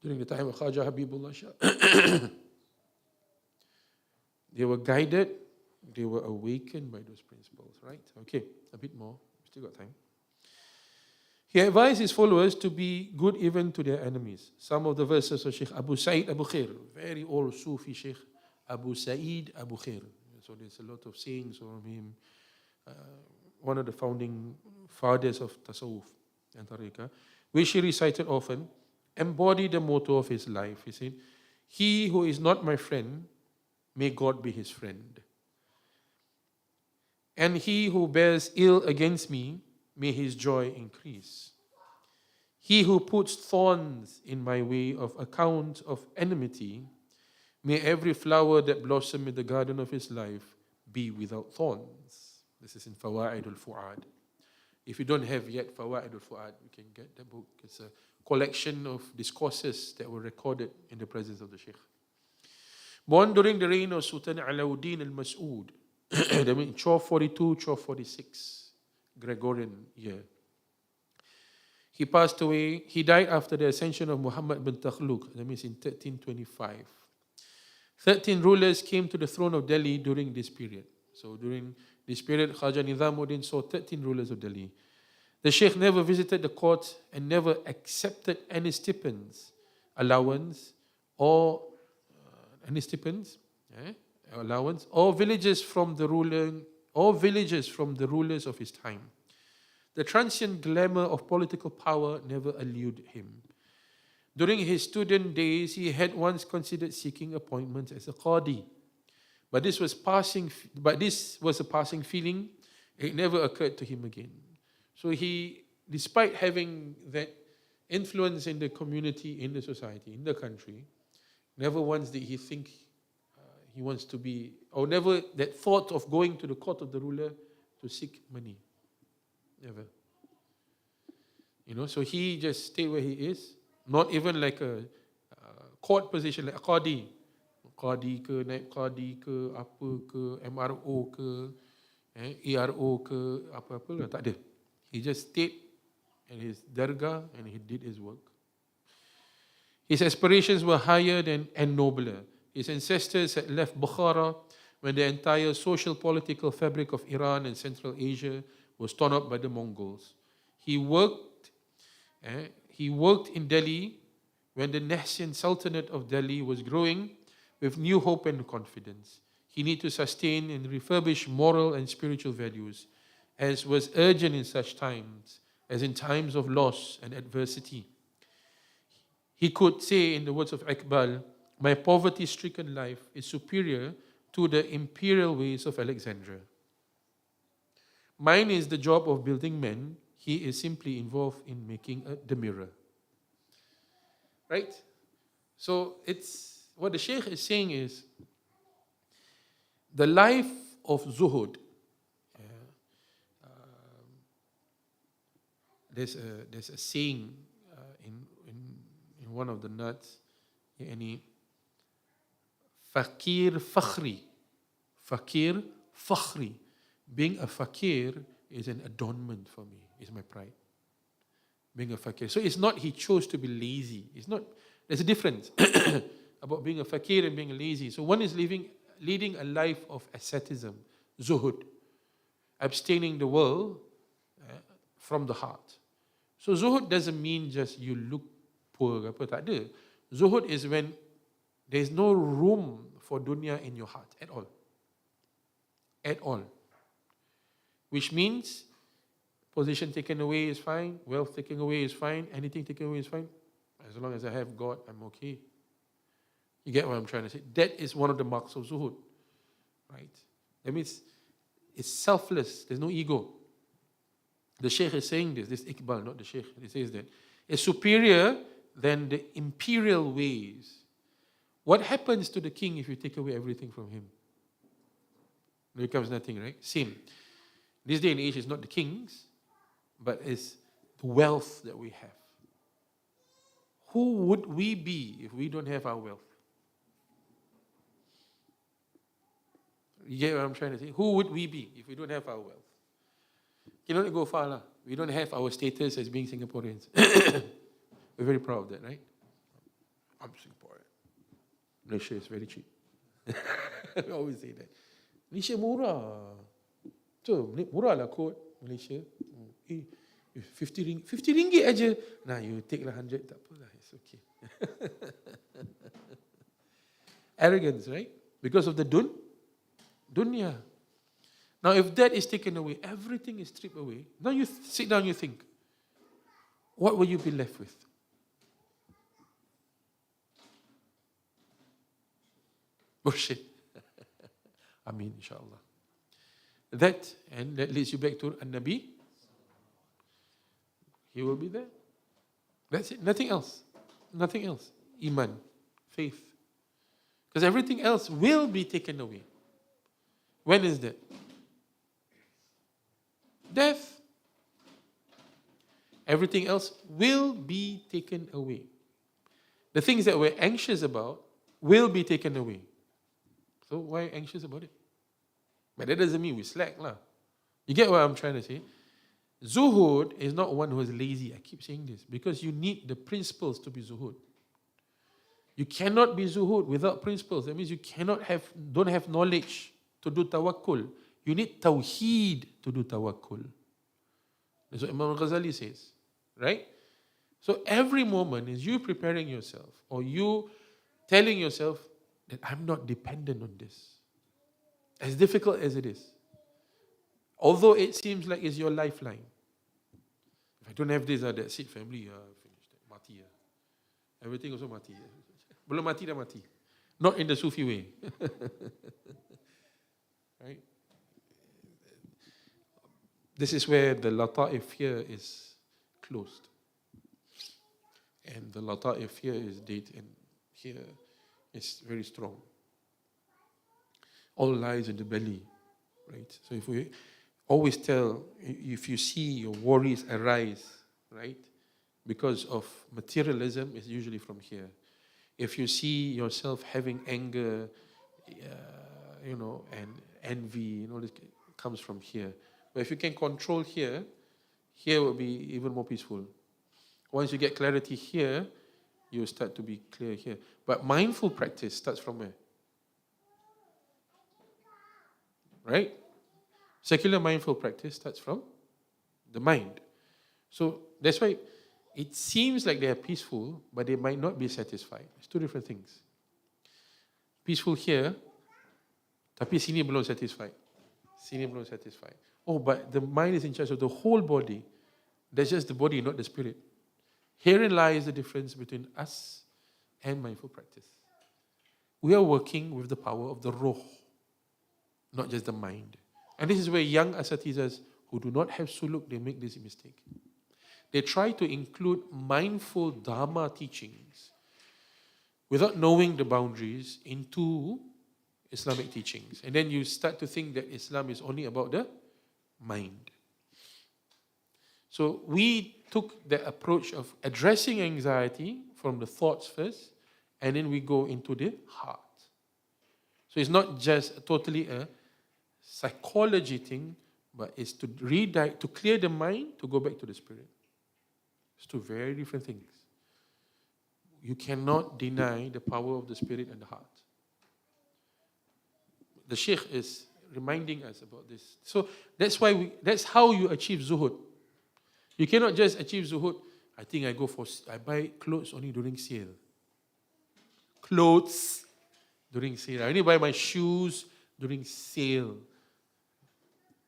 During the time of Khaja Habibullah Shah. They were guided, they were awakened by those principles, right? Okay, a bit more. Still got time. He advised his followers to be good even to their enemies. Some of the verses of Sheikh Abu Sa'id Abu Khair, very old Sufi Sheikh Abu Sa'id Abu Khair. So there's a lot of sayings from him. One of the founding fathers of Tasawwuf and Tariqah, which he recited often, embodied the motto of his life. He said, he who is not my friend, may God be his friend. And he who bears ill against me, may his joy increase. He who puts thorns in my way of account of enmity, may every flower that blossoms in the garden of his life be without thorns. This is in Fawaid al-Fu'ad. If you don't have yet Fawaid al-Fu'ad, you can get the book. It's a collection of discourses that were recorded in the presence of the Shaykh. Born during the reign of Sultan Alauddin al-Mas'ud, that means 1242, 1246, Gregorian year. He passed away, he died after the ascension of Muhammad bin Taghluq, that means in 1325. 13 rulers came to the throne of Delhi during this period. So during this period, Khaja Nizamuddin saw 13 rulers of Delhi. The Sheikh never visited the court and never accepted any stipends, allowance, or allowance, or villages from the rulers of his time. The transient glamour of political power never allured him. During his student days, he had once considered seeking appointment as a Qadi. But this was a passing feeling. It never occurred to him again. So he, despite having that influence in the community, in the society, in the country, never once did he think he wants to be, or never that thought of going to the court of the ruler to seek money. Never. So he just stayed where he is, Not even like a court position like a Qadi. Qadi ke, naib Qadi ke, apa ke, MRO ke, ERO ke, apa-apa lah, tak ada. He just stayed in his dargah and he did his work. His aspirations were higher and nobler. His ancestors had left Bukhara when the entire social political fabric of Iran and Central Asia was torn up by the Mongols. He worked in Delhi when the nascent Sultanate of Delhi was growing with new hope and confidence. He needed to sustain and refurbish moral and spiritual values, as was urgent in such times, as in times of loss and adversity. He could say, in the words of Iqbal, my poverty-stricken life is superior to the imperial ways of Alexandria. Mine is the job of building men. He is simply involved in making the mirror. Right? So it's what the Sheikh is saying is the life of Zuhud. There's a saying in one of the nuts, yani fakir fakhri. Fakir fakhri. Being a fakir is an adornment for me. It's my pride. Being a fakir. So it's not he chose to be lazy. It's not. There's a difference about being a fakir and being lazy. So one is leading a life of asceticism, zuhud, abstaining the world from the heart. So zuhud doesn't mean just you look poor. Tak ada. Zuhud is when there's no room for dunya in your heart at all. At all. Which means position taken away is fine, wealth taken away is fine, anything taken away is fine. As long as I have God, I'm okay. You get what I'm trying to say? That is one of the marks of zuhud. Right? That means it's selfless, there's no ego. The Sheikh is saying this Iqbal, not the Sheikh. He says that it's superior than the imperial ways. What happens to the king if you take away everything from him? There becomes nothing, right? Same. This day and age is not the kings, but it's the wealth that we have. Who would we be if we don't have our wealth? You get what I'm trying to say? Who would we be if we don't have our wealth? You don't go far lah. We don't have our status as being Singaporeans. We're very proud of that, right? I'm Singaporean. Malaysia is very cheap. We always say that. Malaysia murah. So, murah lah kot Malaysia. 50 ringgit aja. Nah, you take lah 100, tak apa lah. It's okay. Arrogance, right? Because of the dunya. Now, if that is taken away, everything is stripped away. Now you sit down, you think, what will you be left with? Bullshit. Ameen, inshallah. That leads you back to An-Nabi. He will be there. That's it. Nothing else. Nothing else. Iman. Faith. Because everything else will be taken away. When is that? Death. Everything else will be taken away. The things that we're anxious about will be taken away. So why anxious about it? But that doesn't mean we slack lah. You get what I'm trying to say? Zuhud is not one who is lazy. I keep saying this because you need the principles to be zuhud. You cannot be zuhud without principles. That means you don't have knowledge to do tawakkul. You need tawheed to do tawakkul. That's what Imam Ghazali says. Right? So every moment is you preparing yourself or you telling yourself that I'm not dependent on this. As difficult as it is. Although it seems like it's your lifeline. If I don't have this, that's it, family, finished. Mati. Everything also mati. Belum mati dah mati. Not in the Sufi way. Right? This is where the lata'if here is closed. And the lata'if here is dead and here is very strong. All lies in the belly. Right? So if we always tell, if you see your worries arise, right? because of materialism, it's usually from here. If you see yourself having anger, and envy, this comes from here. But if you can control here, here will be even more peaceful. Once you get clarity here, you start to be clear here. But mindful practice starts from where? Right? Secular mindful practice starts from the mind. So that's why it seems like they are peaceful, but they might not be satisfied. It's two different things. Peaceful here, tapi sini belum satisfied. Sini belum satisfied. Oh, but the mind is in charge of the whole body. That's just the body, not the spirit. Herein lies the difference between us and mindful practice. We are working with the power of the roh, not just the mind. And this is where young asatizas who do not have suluk, they make this mistake. They try to include mindful dharma teachings without knowing the boundaries into Islamic teachings. And then you start to think that Islam is only about the mind. So we took the approach of addressing anxiety from the thoughts first, and then we go into the heart. So it's not just totally a psychology thing, but it's to to clear the mind, to go back to the spirit. It's two very different things. You cannot deny the power of the spirit and the heart. The Sheikh is reminding us about this. So that's how you achieve zuhud. You cannot just achieve zuhud. I think I buy clothes only during sale. Clothes during sale. I only buy my shoes during sale.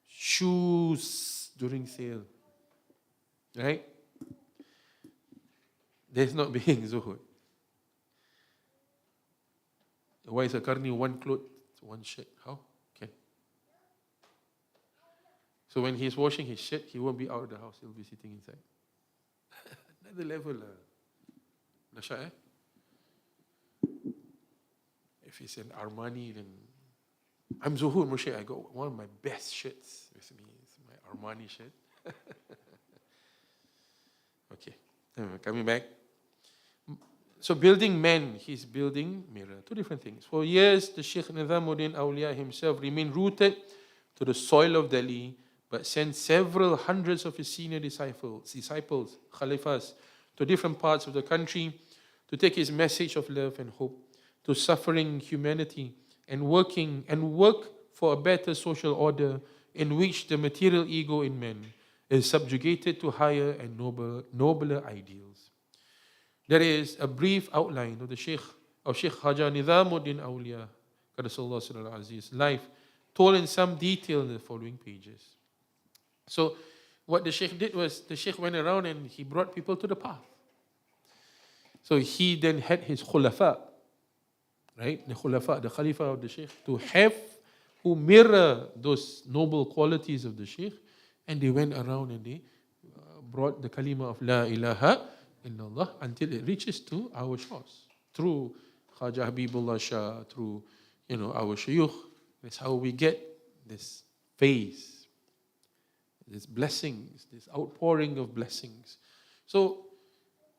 Shoes during sale. Right? There's not being zuhud. Why is a karni one cloth, one shirt? How? Okay. So when he's washing his shirt, he won't be out of the house. He'll be sitting inside. Another level. Nasha, If it's an Armani, then I'm Zuhur Moshe. I got one of my best shirts with me. It's my Armani shirt. Okay. Coming back. So building man, he's building mirror. Two different things. For years, the Sheikh Nizamuddin Awliya himself remained rooted to the soil of Delhi, but sent several hundreds of his senior disciples, Khalifas, to different parts of the country to take his message of love and hope to suffering humanity and work for a better social order in which the material ego in man is subjugated to higher and nobler ideals. There is a brief outline of Sheikh Khaja Nizamuddin Awliya, Qaddasallahu Sirrul Aziz's life, told in some detail in the following pages. So what the Sheikh did was, the Sheikh went around and he brought people to the path. So he then had his khulafa, right? The khulafa, the Khalifa of the Sheikh, who mirror those noble qualities of the Sheikh, and they went around and they brought the kalima of La ilaha illallah until it reaches to our shores. Through Khaja Habibullah Shah, through our shayukh. That's how we get this phase, this blessings, this outpouring of blessings. So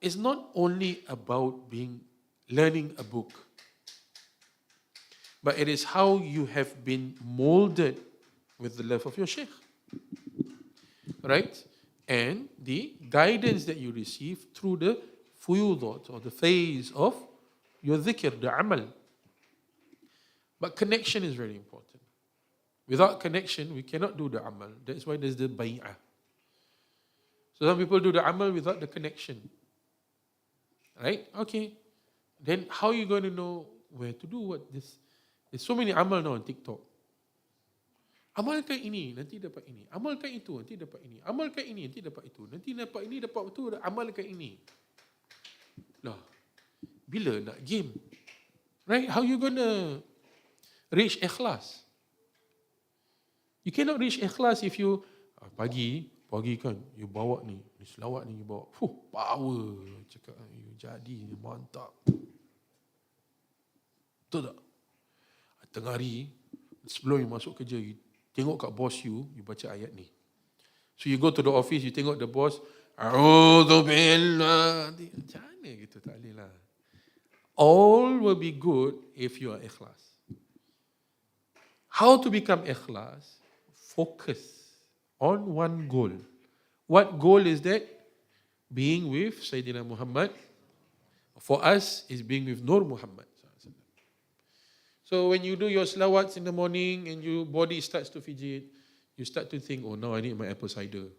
it's not only about learning a book, but it is how you have been molded with the love of your Sheikh. Right? And the guidance that you receive through the fuyudat, or the phase of your dhikr, the amal. But connection is very important. Without connection, we cannot do the amal. That's why there's the bay'ah. So some people do the amal without the connection. Right? Okay. Then how are you going to know where to do what this? There's so many amal now on TikTok. Amalkan ini, nanti dapat ini. Amalkan itu, nanti dapat ini. Amalkan ini, nanti dapat itu. Nanti dapat ini, dapat itu, amalkan ini. Lah, bila nak game? Right? How you gonna reach ikhlas? You cannot reach ikhlas if you pagi kan, you bawa ni selawat ni, you bawa. Power. Cakap, you jadi, mantap. Betul tak? Tengah hari, sebelum you masuk kerja, you tengok kat boss you baca ayat ni. So you go to the office, you tengok the boss, A'udhu billah. Macam mana gitu, tak boleh lah. All will be good if you are ikhlas. How to become ikhlas? Focus on one goal. What goal is that? Being with Sayyidina Muhammad. For us, is being with Nur Muhammad. So when you do your salawats in the morning and your body starts to fidget, you start to think, oh, now I need my apple cider.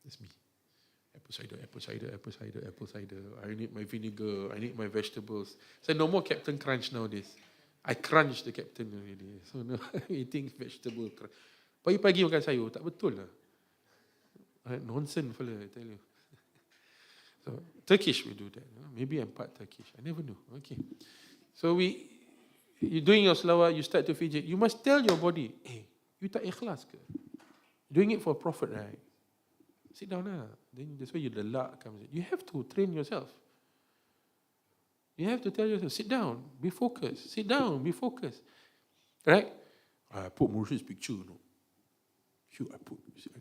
That's me. Apple cider, apple cider, apple cider, apple cider. I need my vinegar. I need my vegetables. So no more Captain Crunch nowadays. I crunch the Captain already. So now eating vegetable crunch. Pagi-pagi makan sayur, tak betul lah. Nonsense fella, I tell you. So Turkish we do that. Maybe I'm part Turkish. I never know. Okay. So you're doing your salawat, you start to fidget. You must tell your body, hey, you tak ikhlas ke? Doing it for profit, right? Sit down lah. Then that's where the luck comes in. You have to train yourself. You have to tell yourself, sit down, be focused. Sit down, be focused. Right? I put Murshid's picture, no. Sure, I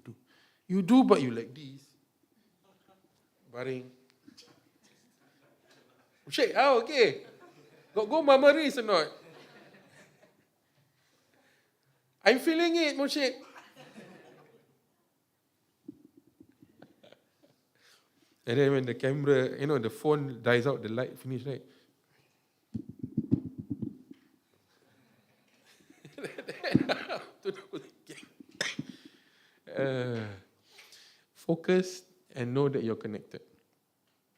do. You do, but you like this. Baring. Murshid, okay. Got go memories or not? I'm feeling it, Murshid. And then when the camera, the phone dies out, the light finish, right? Focus and know that you're connected.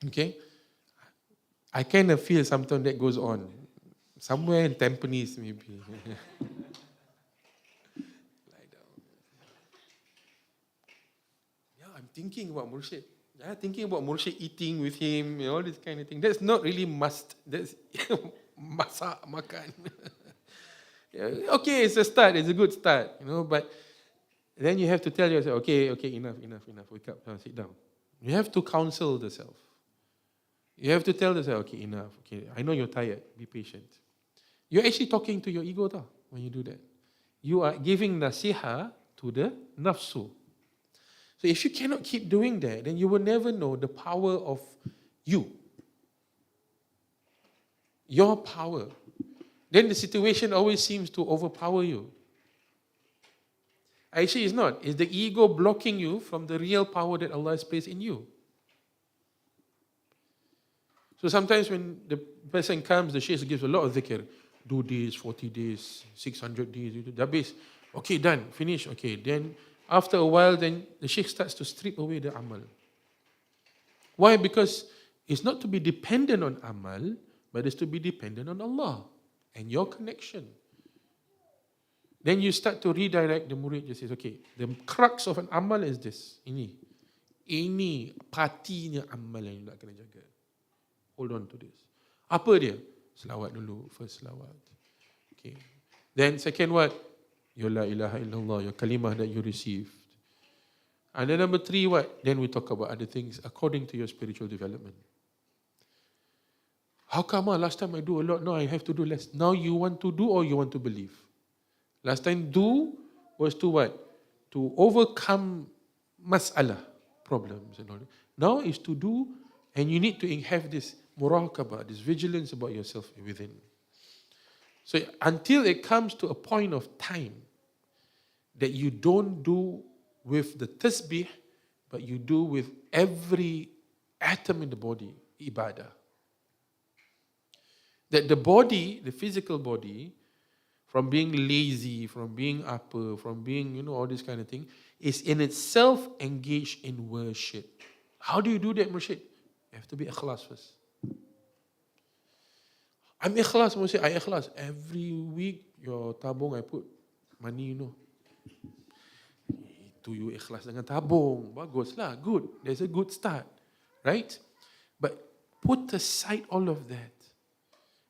Okay? I kind of feel something that goes on. Somewhere in Tampines, maybe. Lie down. Yeah, I'm thinking about Murshid. Thinking about Murshid eating with him, all this kind of thing. That's not really must. That's masak, makan. Okay, it's a start. It's a good start, But then you have to tell yourself, okay, enough. Wake up, sit down. You have to counsel the self. You have to tell yourself, okay, enough. Okay, I know you're tired. Be patient. You're actually talking to your ego, when you do that. You are giving nasiha to the nafsu. So if you cannot keep doing that, then you will never know the power of you. Your power. Then the situation always seems to overpower you. Actually, it's not. It's the ego blocking you from the real power that Allah has placed in you. So sometimes when the person comes, the Shaykh gives a lot of dhikr. Do this, 40 days, 600 days. Habis. Okay, done, finish. Okay, then after a while, then the Shaykh starts to strip away the amal. Why? Because it's not to be dependent on amal, but it's to be dependent on Allah and your connection. Then you start to redirect the murid. Just says, okay, the crux of an amal is this. Ini partinya amal yang you nak kena jaga. Hold on to this. Apa dia? Selawat dulu, first selawat. Okay. Then second what? Your la ilaha illallah, your kalimah that you received. And then number 3 what? Then we talk about other things according to your spiritual development. How come last time I do a lot, now I have to do less? Now you want to do or you want to believe? Last time do was to what? To overcome mas'alah, problems and all that. Now is to do, and you need to have this muraqabah, this vigilance about yourself within. So until it comes to a point of time that you don't do with the tasbih, but you do with every atom in the body, ibadah. That the body, the physical body, from being lazy, from being upper, from being, all this kind of thing, is in itself engaged in worship. How do you do that, Murshid? You have to be ikhlas first. I'm ikhlas, Murshid. I ikhlas. Every week, your tabung, I put money, Itu you ikhlas dengan tabung. Baguslah, good. There's a good start. Right? But put aside all of that.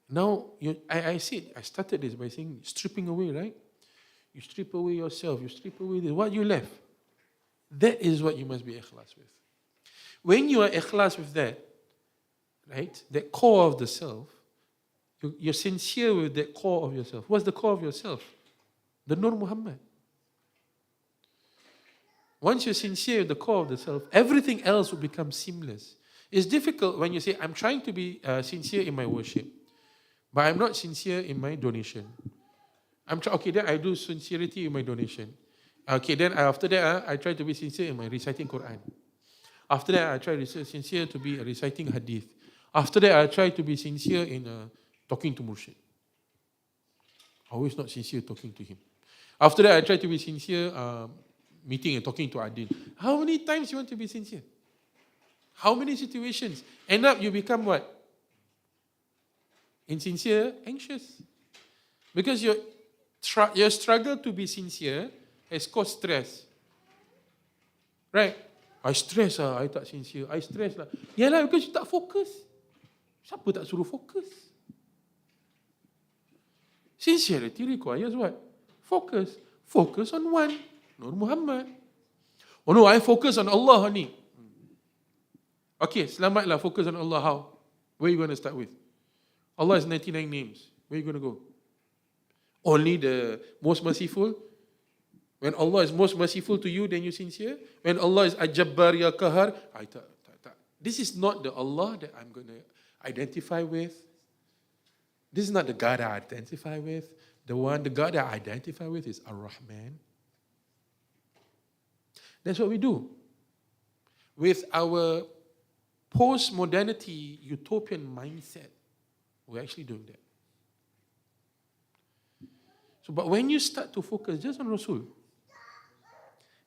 Now, I started this by saying stripping away, right? You strip away yourself, you strip away this. What you left? That is what you must be ikhlas with. When you are ikhlas with that, right, that core of the self, you're sincere with that core of yourself. What's the core of yourself? The Nur Muhammad. Once you're sincere at the core of the self, everything else will become seamless. It's difficult when you say, I'm trying to be sincere in my worship, but I'm not sincere in my donation. Okay, then I do sincerity in my donation. Okay, then after that, I try to be sincere in my reciting Quran. After that, I try to be sincere to be reciting Hadith. After that, I try to be sincere in talking to Murshid. Always not sincere talking to him. After that, I try to be sincere meeting and talking to Adil. How many times you want to be sincere? How many situations? End up you become what? Insincere, anxious. Because your struggle to be sincere has caused stress. Right? I stress lah, I tak sincere. I stress lah. Yalah, because you tak fokus. Siapa tak suruh fokus? Sincerity requires what? Focus. Focus on one. Nur Muhammad. Oh no, I focus on Allah ni. Okay, selamatlah focus on Allah. How? Where are you going to start with? Allah has 99 names. Where are you going to go? Only the most merciful? When Allah is most merciful to you, then you sincere. When Allah is Ajabbar Ya Kahar, this is not the Allah that I'm going to identify with. This is not the God I identify with. The God that I identify with is Ar-Rahman. That's what we do. With our post-modernity utopian mindset, we're actually doing that. So, but when you start to focus just on Rasul,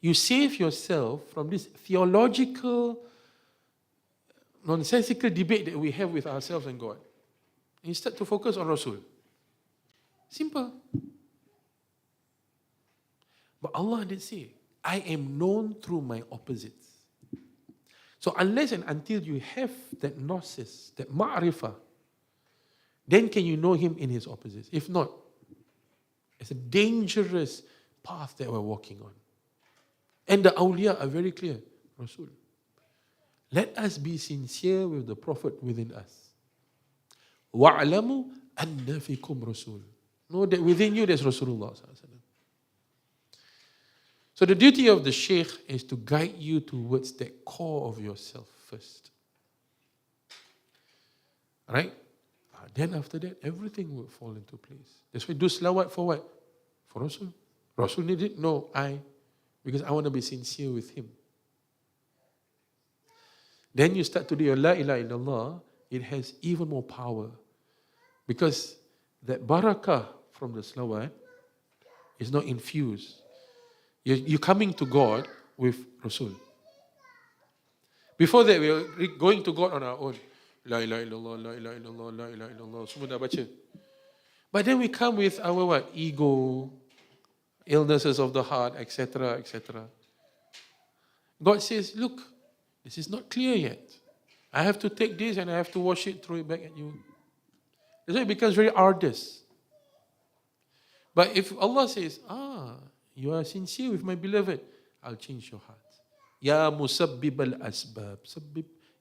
you save yourself from this theological, nonsensical debate that we have with ourselves and God. And you start to focus on Rasul. Simple. But Allah did say, I am known through my opposites. So unless and until you have that gnosis, that ma'rifah, then can you know him in his opposites. If not, it's a dangerous path that we're walking on. And the awliya are very clear. Rasul. Let us be sincere with the Prophet within us. وَاعْلَمُوا أَنَّ فِيكُمْ رَسُولٌ. Know that within you there's Rasulullah. So the duty of the Shaykh is to guide you towards that core of yourself first. Right? Then after that, everything will fall into place. That's why do salawat for what? For Rasul. Rasul needed? No, because I want to be sincere with him. Then you start to do your La ilaha illallah, it has even more power. Because that barakah from the salawat is not infused. You're coming to God with Rasul. Before that, we were going to God on our own. La ilaha illallah, la ilaha illallah, la ilaha illallah. Semua dah baca. But then we come with our what? Ego, illnesses of the heart, etc., etc. God says, look, this is not clear yet. I have to take this and I have to wash it, throw it back at you. That's why it becomes very arduous. But if Allah says, you are sincere with my beloved, I'll change your heart. Ya musabbib al-asbab.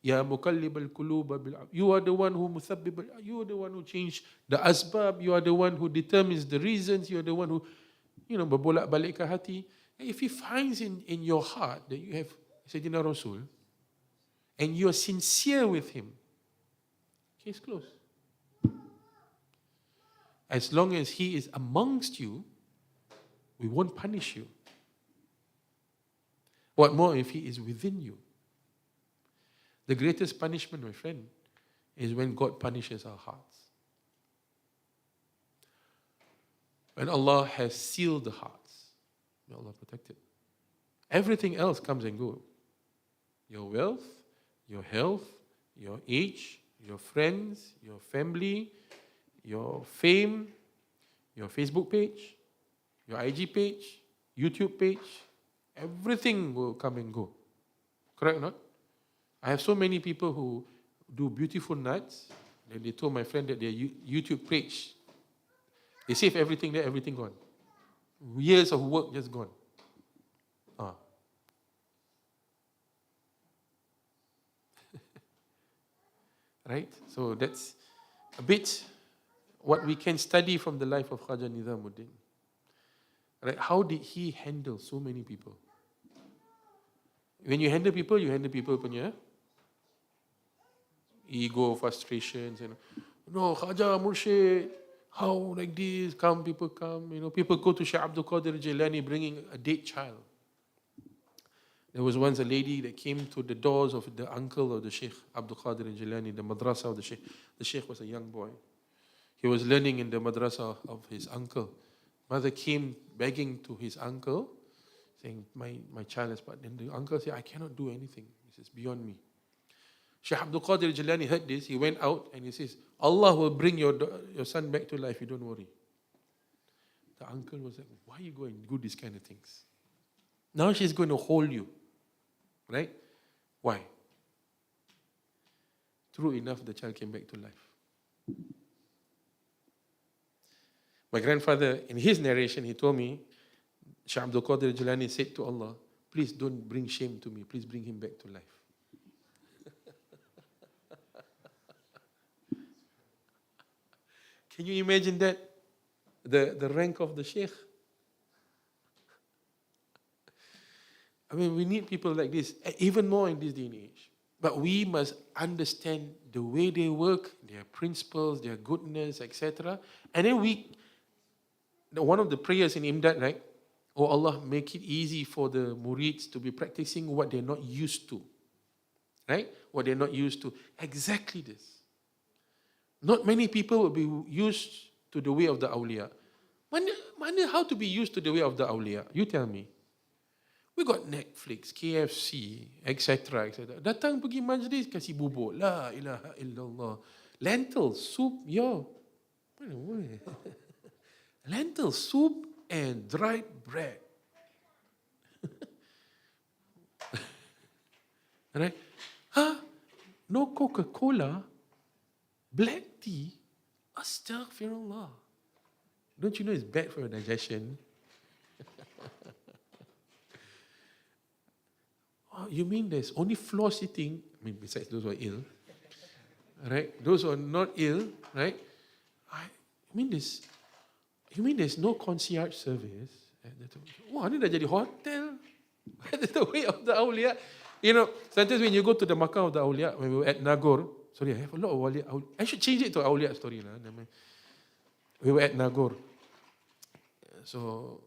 Ya muqallib al-qulub. You are the one who musabbib. You are the one who changed the asbab. You are the one who determines the reasons. You are the one who, berbolak-balikkan hati. If he finds in your heart that you have Sayyidina Rasul, and you are sincere with him, case closed. As long as he is amongst you, we won't punish you. What more if he is within you? The greatest punishment, my friend, is when God punishes our hearts. When Allah has sealed the hearts. May Allah protect it. Everything else comes and goes. Your wealth, your health, your age, your friends, your family, your fame, your Facebook page, your IG page, YouTube page, everything will come and go. Correct or not? I have so many people who do beautiful nuts, and they told my friend that their YouTube page, they save everything there, everything gone. Years of work just gone. Right? So that's a bit what we can study from the life of Khaja Nizamuddin. Right? How did he handle so many people? When you handle people punya ego, frustrations, no, Khaja, Murshid, how like this, people come, people go to Shaykh Abdul Qadir Jilani bringing a dead child. There was once a lady that came to the doors of the uncle of the Shaykh Abdul Qadir Jilani, the madrasa of the Shaykh. The Shaykh was a young boy. He was learning in the madrasa of his uncle. Mother came begging to his uncle, saying, my child is bad. Then the uncle said, I cannot do anything. This is beyond me. Shaykh Abdul Qadir Jilani heard this. He went out and he says, Allah will bring your son back to life. You don't worry. The uncle was like, why are you going to do these kind of things? Now she's going to hold you. Right? Why? True enough, the child came back to life. My grandfather, in his narration, he told me, Shaykh Abdul Qadir Jilani said to Allah, please don't bring shame to me. Please bring him back to life. Can you imagine that? The rank of the Shaykh. I mean, we need people like this, even more in this day and age. But we must understand the way they work, their principles, their goodness, etc. And then one of the prayers in Imdad, right? Oh Allah, make it easy for the murids to be practicing what they're not used to. Right? What they're not used to. Exactly this. Not many people will be used to the way of the awliya. Mana how to be used to the way of the awliya? You tell me. We got Netflix, KFC, etc. etc. Datang pergi majlis, kasih bubur. La ilaha illallah. Lentil soup, yo. Lentil soup and dried bread. Right? Huh? No Coca-Cola? Black tea? Astaghfirullah. Don't you know it's bad for your digestion? Oh, you mean there's only floor seating? I mean, besides those who are ill, right? Those who are not ill, right? You mean there's no concierge service? Wah, ni dah jadi hotel. That's the way of the awliya. Sometimes when you go to the Makkah of the awliya, when we were at Nagore, sorry, I have a lot of awliya. I should change it to awliya story. We were at Nagore. So,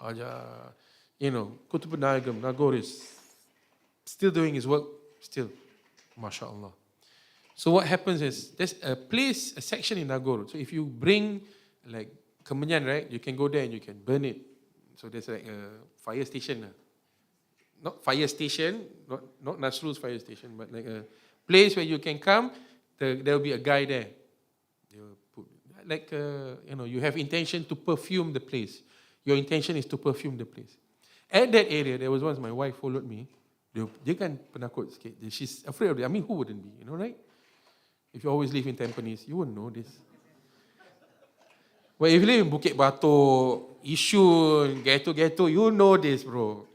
Khaja, Qutb Nagam, Nagore is still doing his work, still, mashallah. So what happens is, there's a section in Nagore. So if you bring like kemenyan, right, you can go there and you can burn it. So there's like a fire station. Not fire station, not Nasrul's fire station, but like a place where you can come, there will be a guy there. They will put, like, you have intention to perfume the place. Your intention is to perfume the place. At that area, there was once my wife followed me. Dia kan penakut sikit. She's afraid of it. I mean, who wouldn't be, right? If you always live in Tampines, you wouldn't know this. But if you live in Bukit Batok, Yishun, Ghetto, you know this, bro.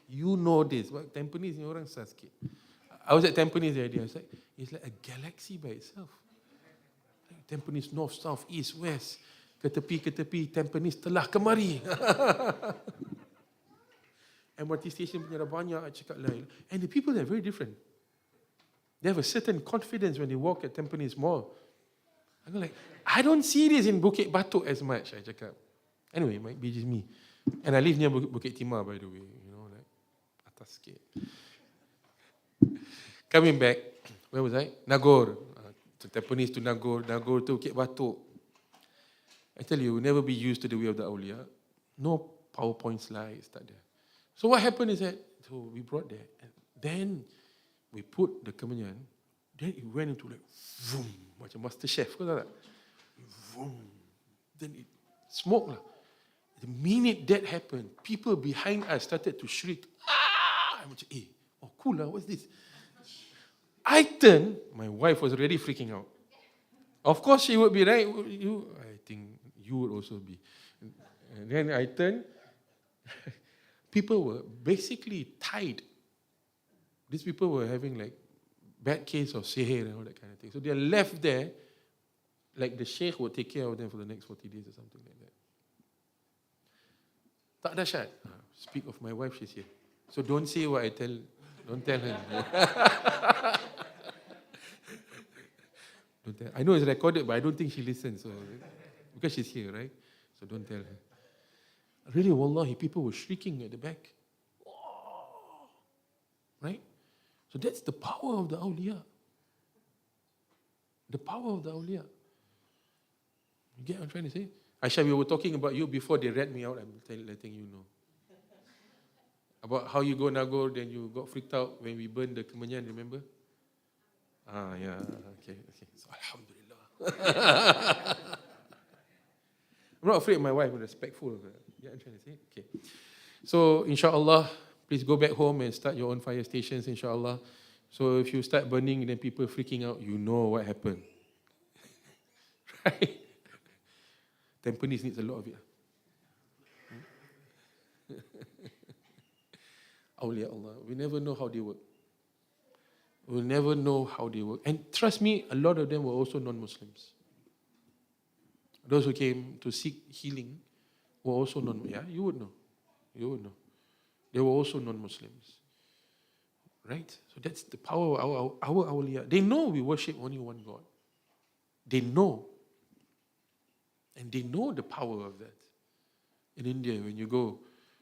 You know this. But Tampines ni orang susah sikit. I was at Tampines the other day. I was like, it's like a galaxy by itself. Tampines north, south, east, west. Ke tepi, Tampines telah kemari. MRT station punya dah banyak, I cakap lah. And the people there are very different. They have a certain confidence when they walk at Tampines Mall. I go like, I don't see this in Bukit Batok as much, I cakap. Anyway, it might be just me. And I live near Bukit Timah, by the way. Like atas sikit. Coming back, where was I? Nagore. To Tampines to Nagore to Bukit Batok. I tell you, you'll never be used to the way of the awliya. No PowerPoint slides, tak ada. So what happened is that, so we brought that, and then we put the kemenyan, then it went into like, vroom, macam Master Chef, kau tahu tak? Vroom. Then it smoked lah. The minute that happened, people behind us started to shriek, ah! I'm like, cool lah, what's this? I turned, my wife was already freaking out. Of course she would be, right? I think you would also be. And then I turned, people were basically tied. These people were having like bad case of sihr and all that kind of thing. So they are left there, like the sheikh would take care of them for the next 40 days or something like that. Tak dahsyat. Speak of my wife, she's here. So don't say what I tell. Don't tell her. Don't tell. I know it's recorded, but I don't think she listens. So because she's here, right? So don't tell her. Really, wallahi, people were shrieking at the back. Oh. Right? So that's the power of the awliya. The power of the awliya. You get what I'm trying to say? Aisha, we were talking about you before they read me out. I'm letting you know. About how you go Nagor, then you got freaked out when we burned the kemenyan, remember? Yeah, okay. So, alhamdulillah. I'm not afraid of my wife, I'm respectful of her. Yeah, I'm trying to say. Okay. So, inshallah, please go back home and start your own fire stations, inshallah. So, if you start burning, then people freaking out, you know what happened. Right? Tampines needs a lot of it. Awliya Allah. We never know how they work. We'll never know how they work. And trust me, a lot of them were also non-Muslims. Those who came to seek healing were also non-Muslims. Yeah, you would know. You would know. They were also non-Muslims. Right? So that's the power of our awliya. They know we worship only one God. They know. And they know the power of that. In India, when you go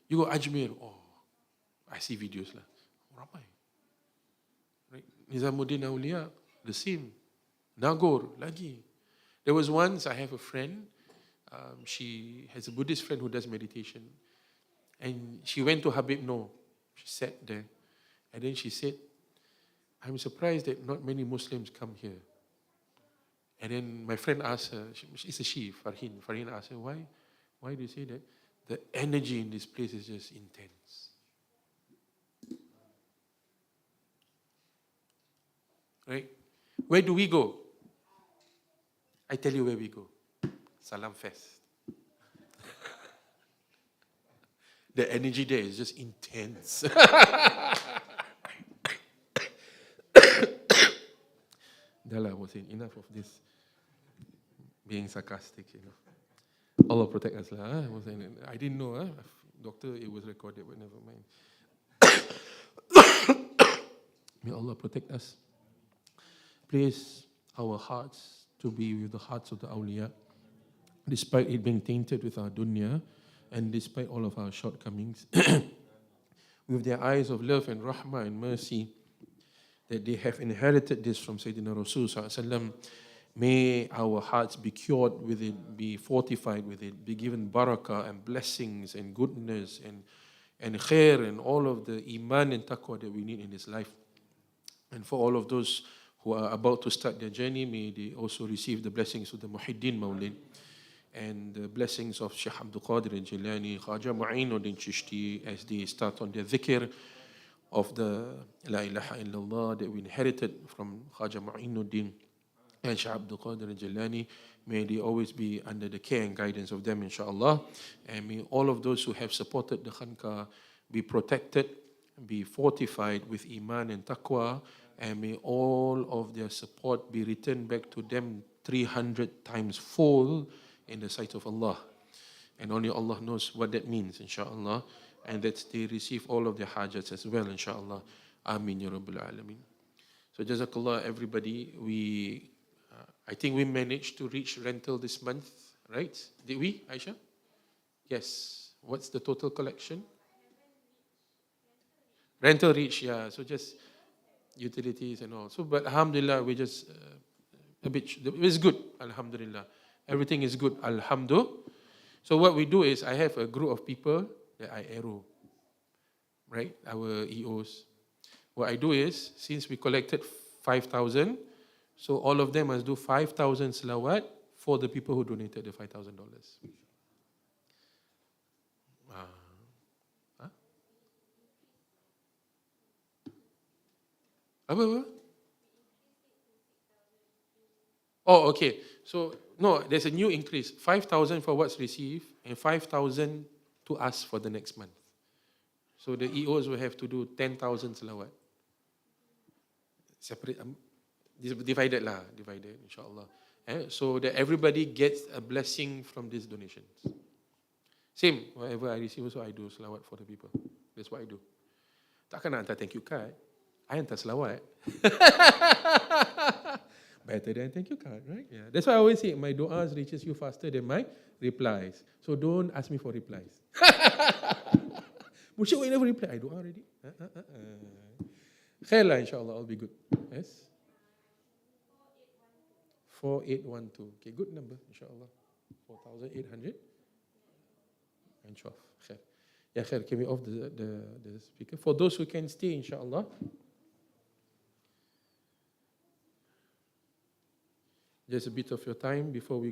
Ajmer, I see videos lah. Ramai. Right? Nizamuddin Awliya, the same. Nagor, lagi. There was once, I have a friend, she has a Buddhist friend who does meditation. And she went to Habib Noor. She sat there. And then she said, I'm surprised that not many Muslims come here. And then my friend asked her, it's a she, Farhin asked her, why do you say that? The energy in this place is just intense. Right? Where do we go? I tell you where we go. Salam Fest. The energy there is just intense. Dala was saying, enough of this being sarcastic, Allah protect us. I didn't know. Doctor, it was recorded, but never mind. May Allah protect us. Place our hearts to be with the hearts of the awliya, despite it being tainted with our dunya, and despite all of our shortcomings, with their eyes of love and rahmah and mercy, that they have inherited this from Sayyidina Rasul Sallallahu Alaihi Wasallam. May our hearts be cured with it, be fortified with it, be given barakah and blessings and goodness and khair and all of the iman and taqwa that we need in this life. And for all of those who are about to start their journey, may they also receive the blessings of the Muhaiyaddeen Maulid and the blessings of Shaykh Abdul Qadir Jilani, Khaja Mu'inuddin Chisti, as they start on their dhikr of the La ilaha illallah that we inherited from Khaja Mu'inuddin and Shaykh Abdul Qadir Jilani. May they always be under the care and guidance of them, inshallah. And may all of those who have supported the Khanqah be protected, be fortified with iman and taqwa, and may all of their support be returned back to them 300 times full in the sight of Allah. And only Allah knows what that means, inshallah. And that they receive all of their hajats as well, inshallah. Ameen ya Rabbil Alameen. So jazakallah everybody. I think we managed to reach rental this month, right? Did we, Aisha? Yes. What's the total collection? Rental reach, yeah. So just utilities and all. So, but alhamdulillah, we just a bit. It's good, alhamdulillah. Everything is good, alhamdulillah. So what we do is, I have a group of people that I arrow, right? Our EOs. What I do is, since we collected 5,000, so all of them must do 5,000 salawat for the people who donated the $5,000. Apa? Oh, okay. So, no, there's a new increase. 5,000 for what's received and 5,000 to us for the next month. So the EOs will have to do 10,000 salawat. Separate, divided, inshallah. So that everybody gets a blessing from these donations. Same, whatever I receive also I do salawat for the people. That's what I do. Takkan nak hantar thank you card. I hantar selawat. Better than thank you card, right? Yeah. That's why I always say my du'as reaches you faster than my replies. So don't ask me for replies. Mursyid, why you never reply? I du'a already. Khair lah, insyaAllah, I'll be good. Yes? 4812. Okay, good number, insyaAllah. 4,812. Khair. Yeah, khair, can we off the speaker? For those who can stay, insyaAllah. Just a bit of your time before we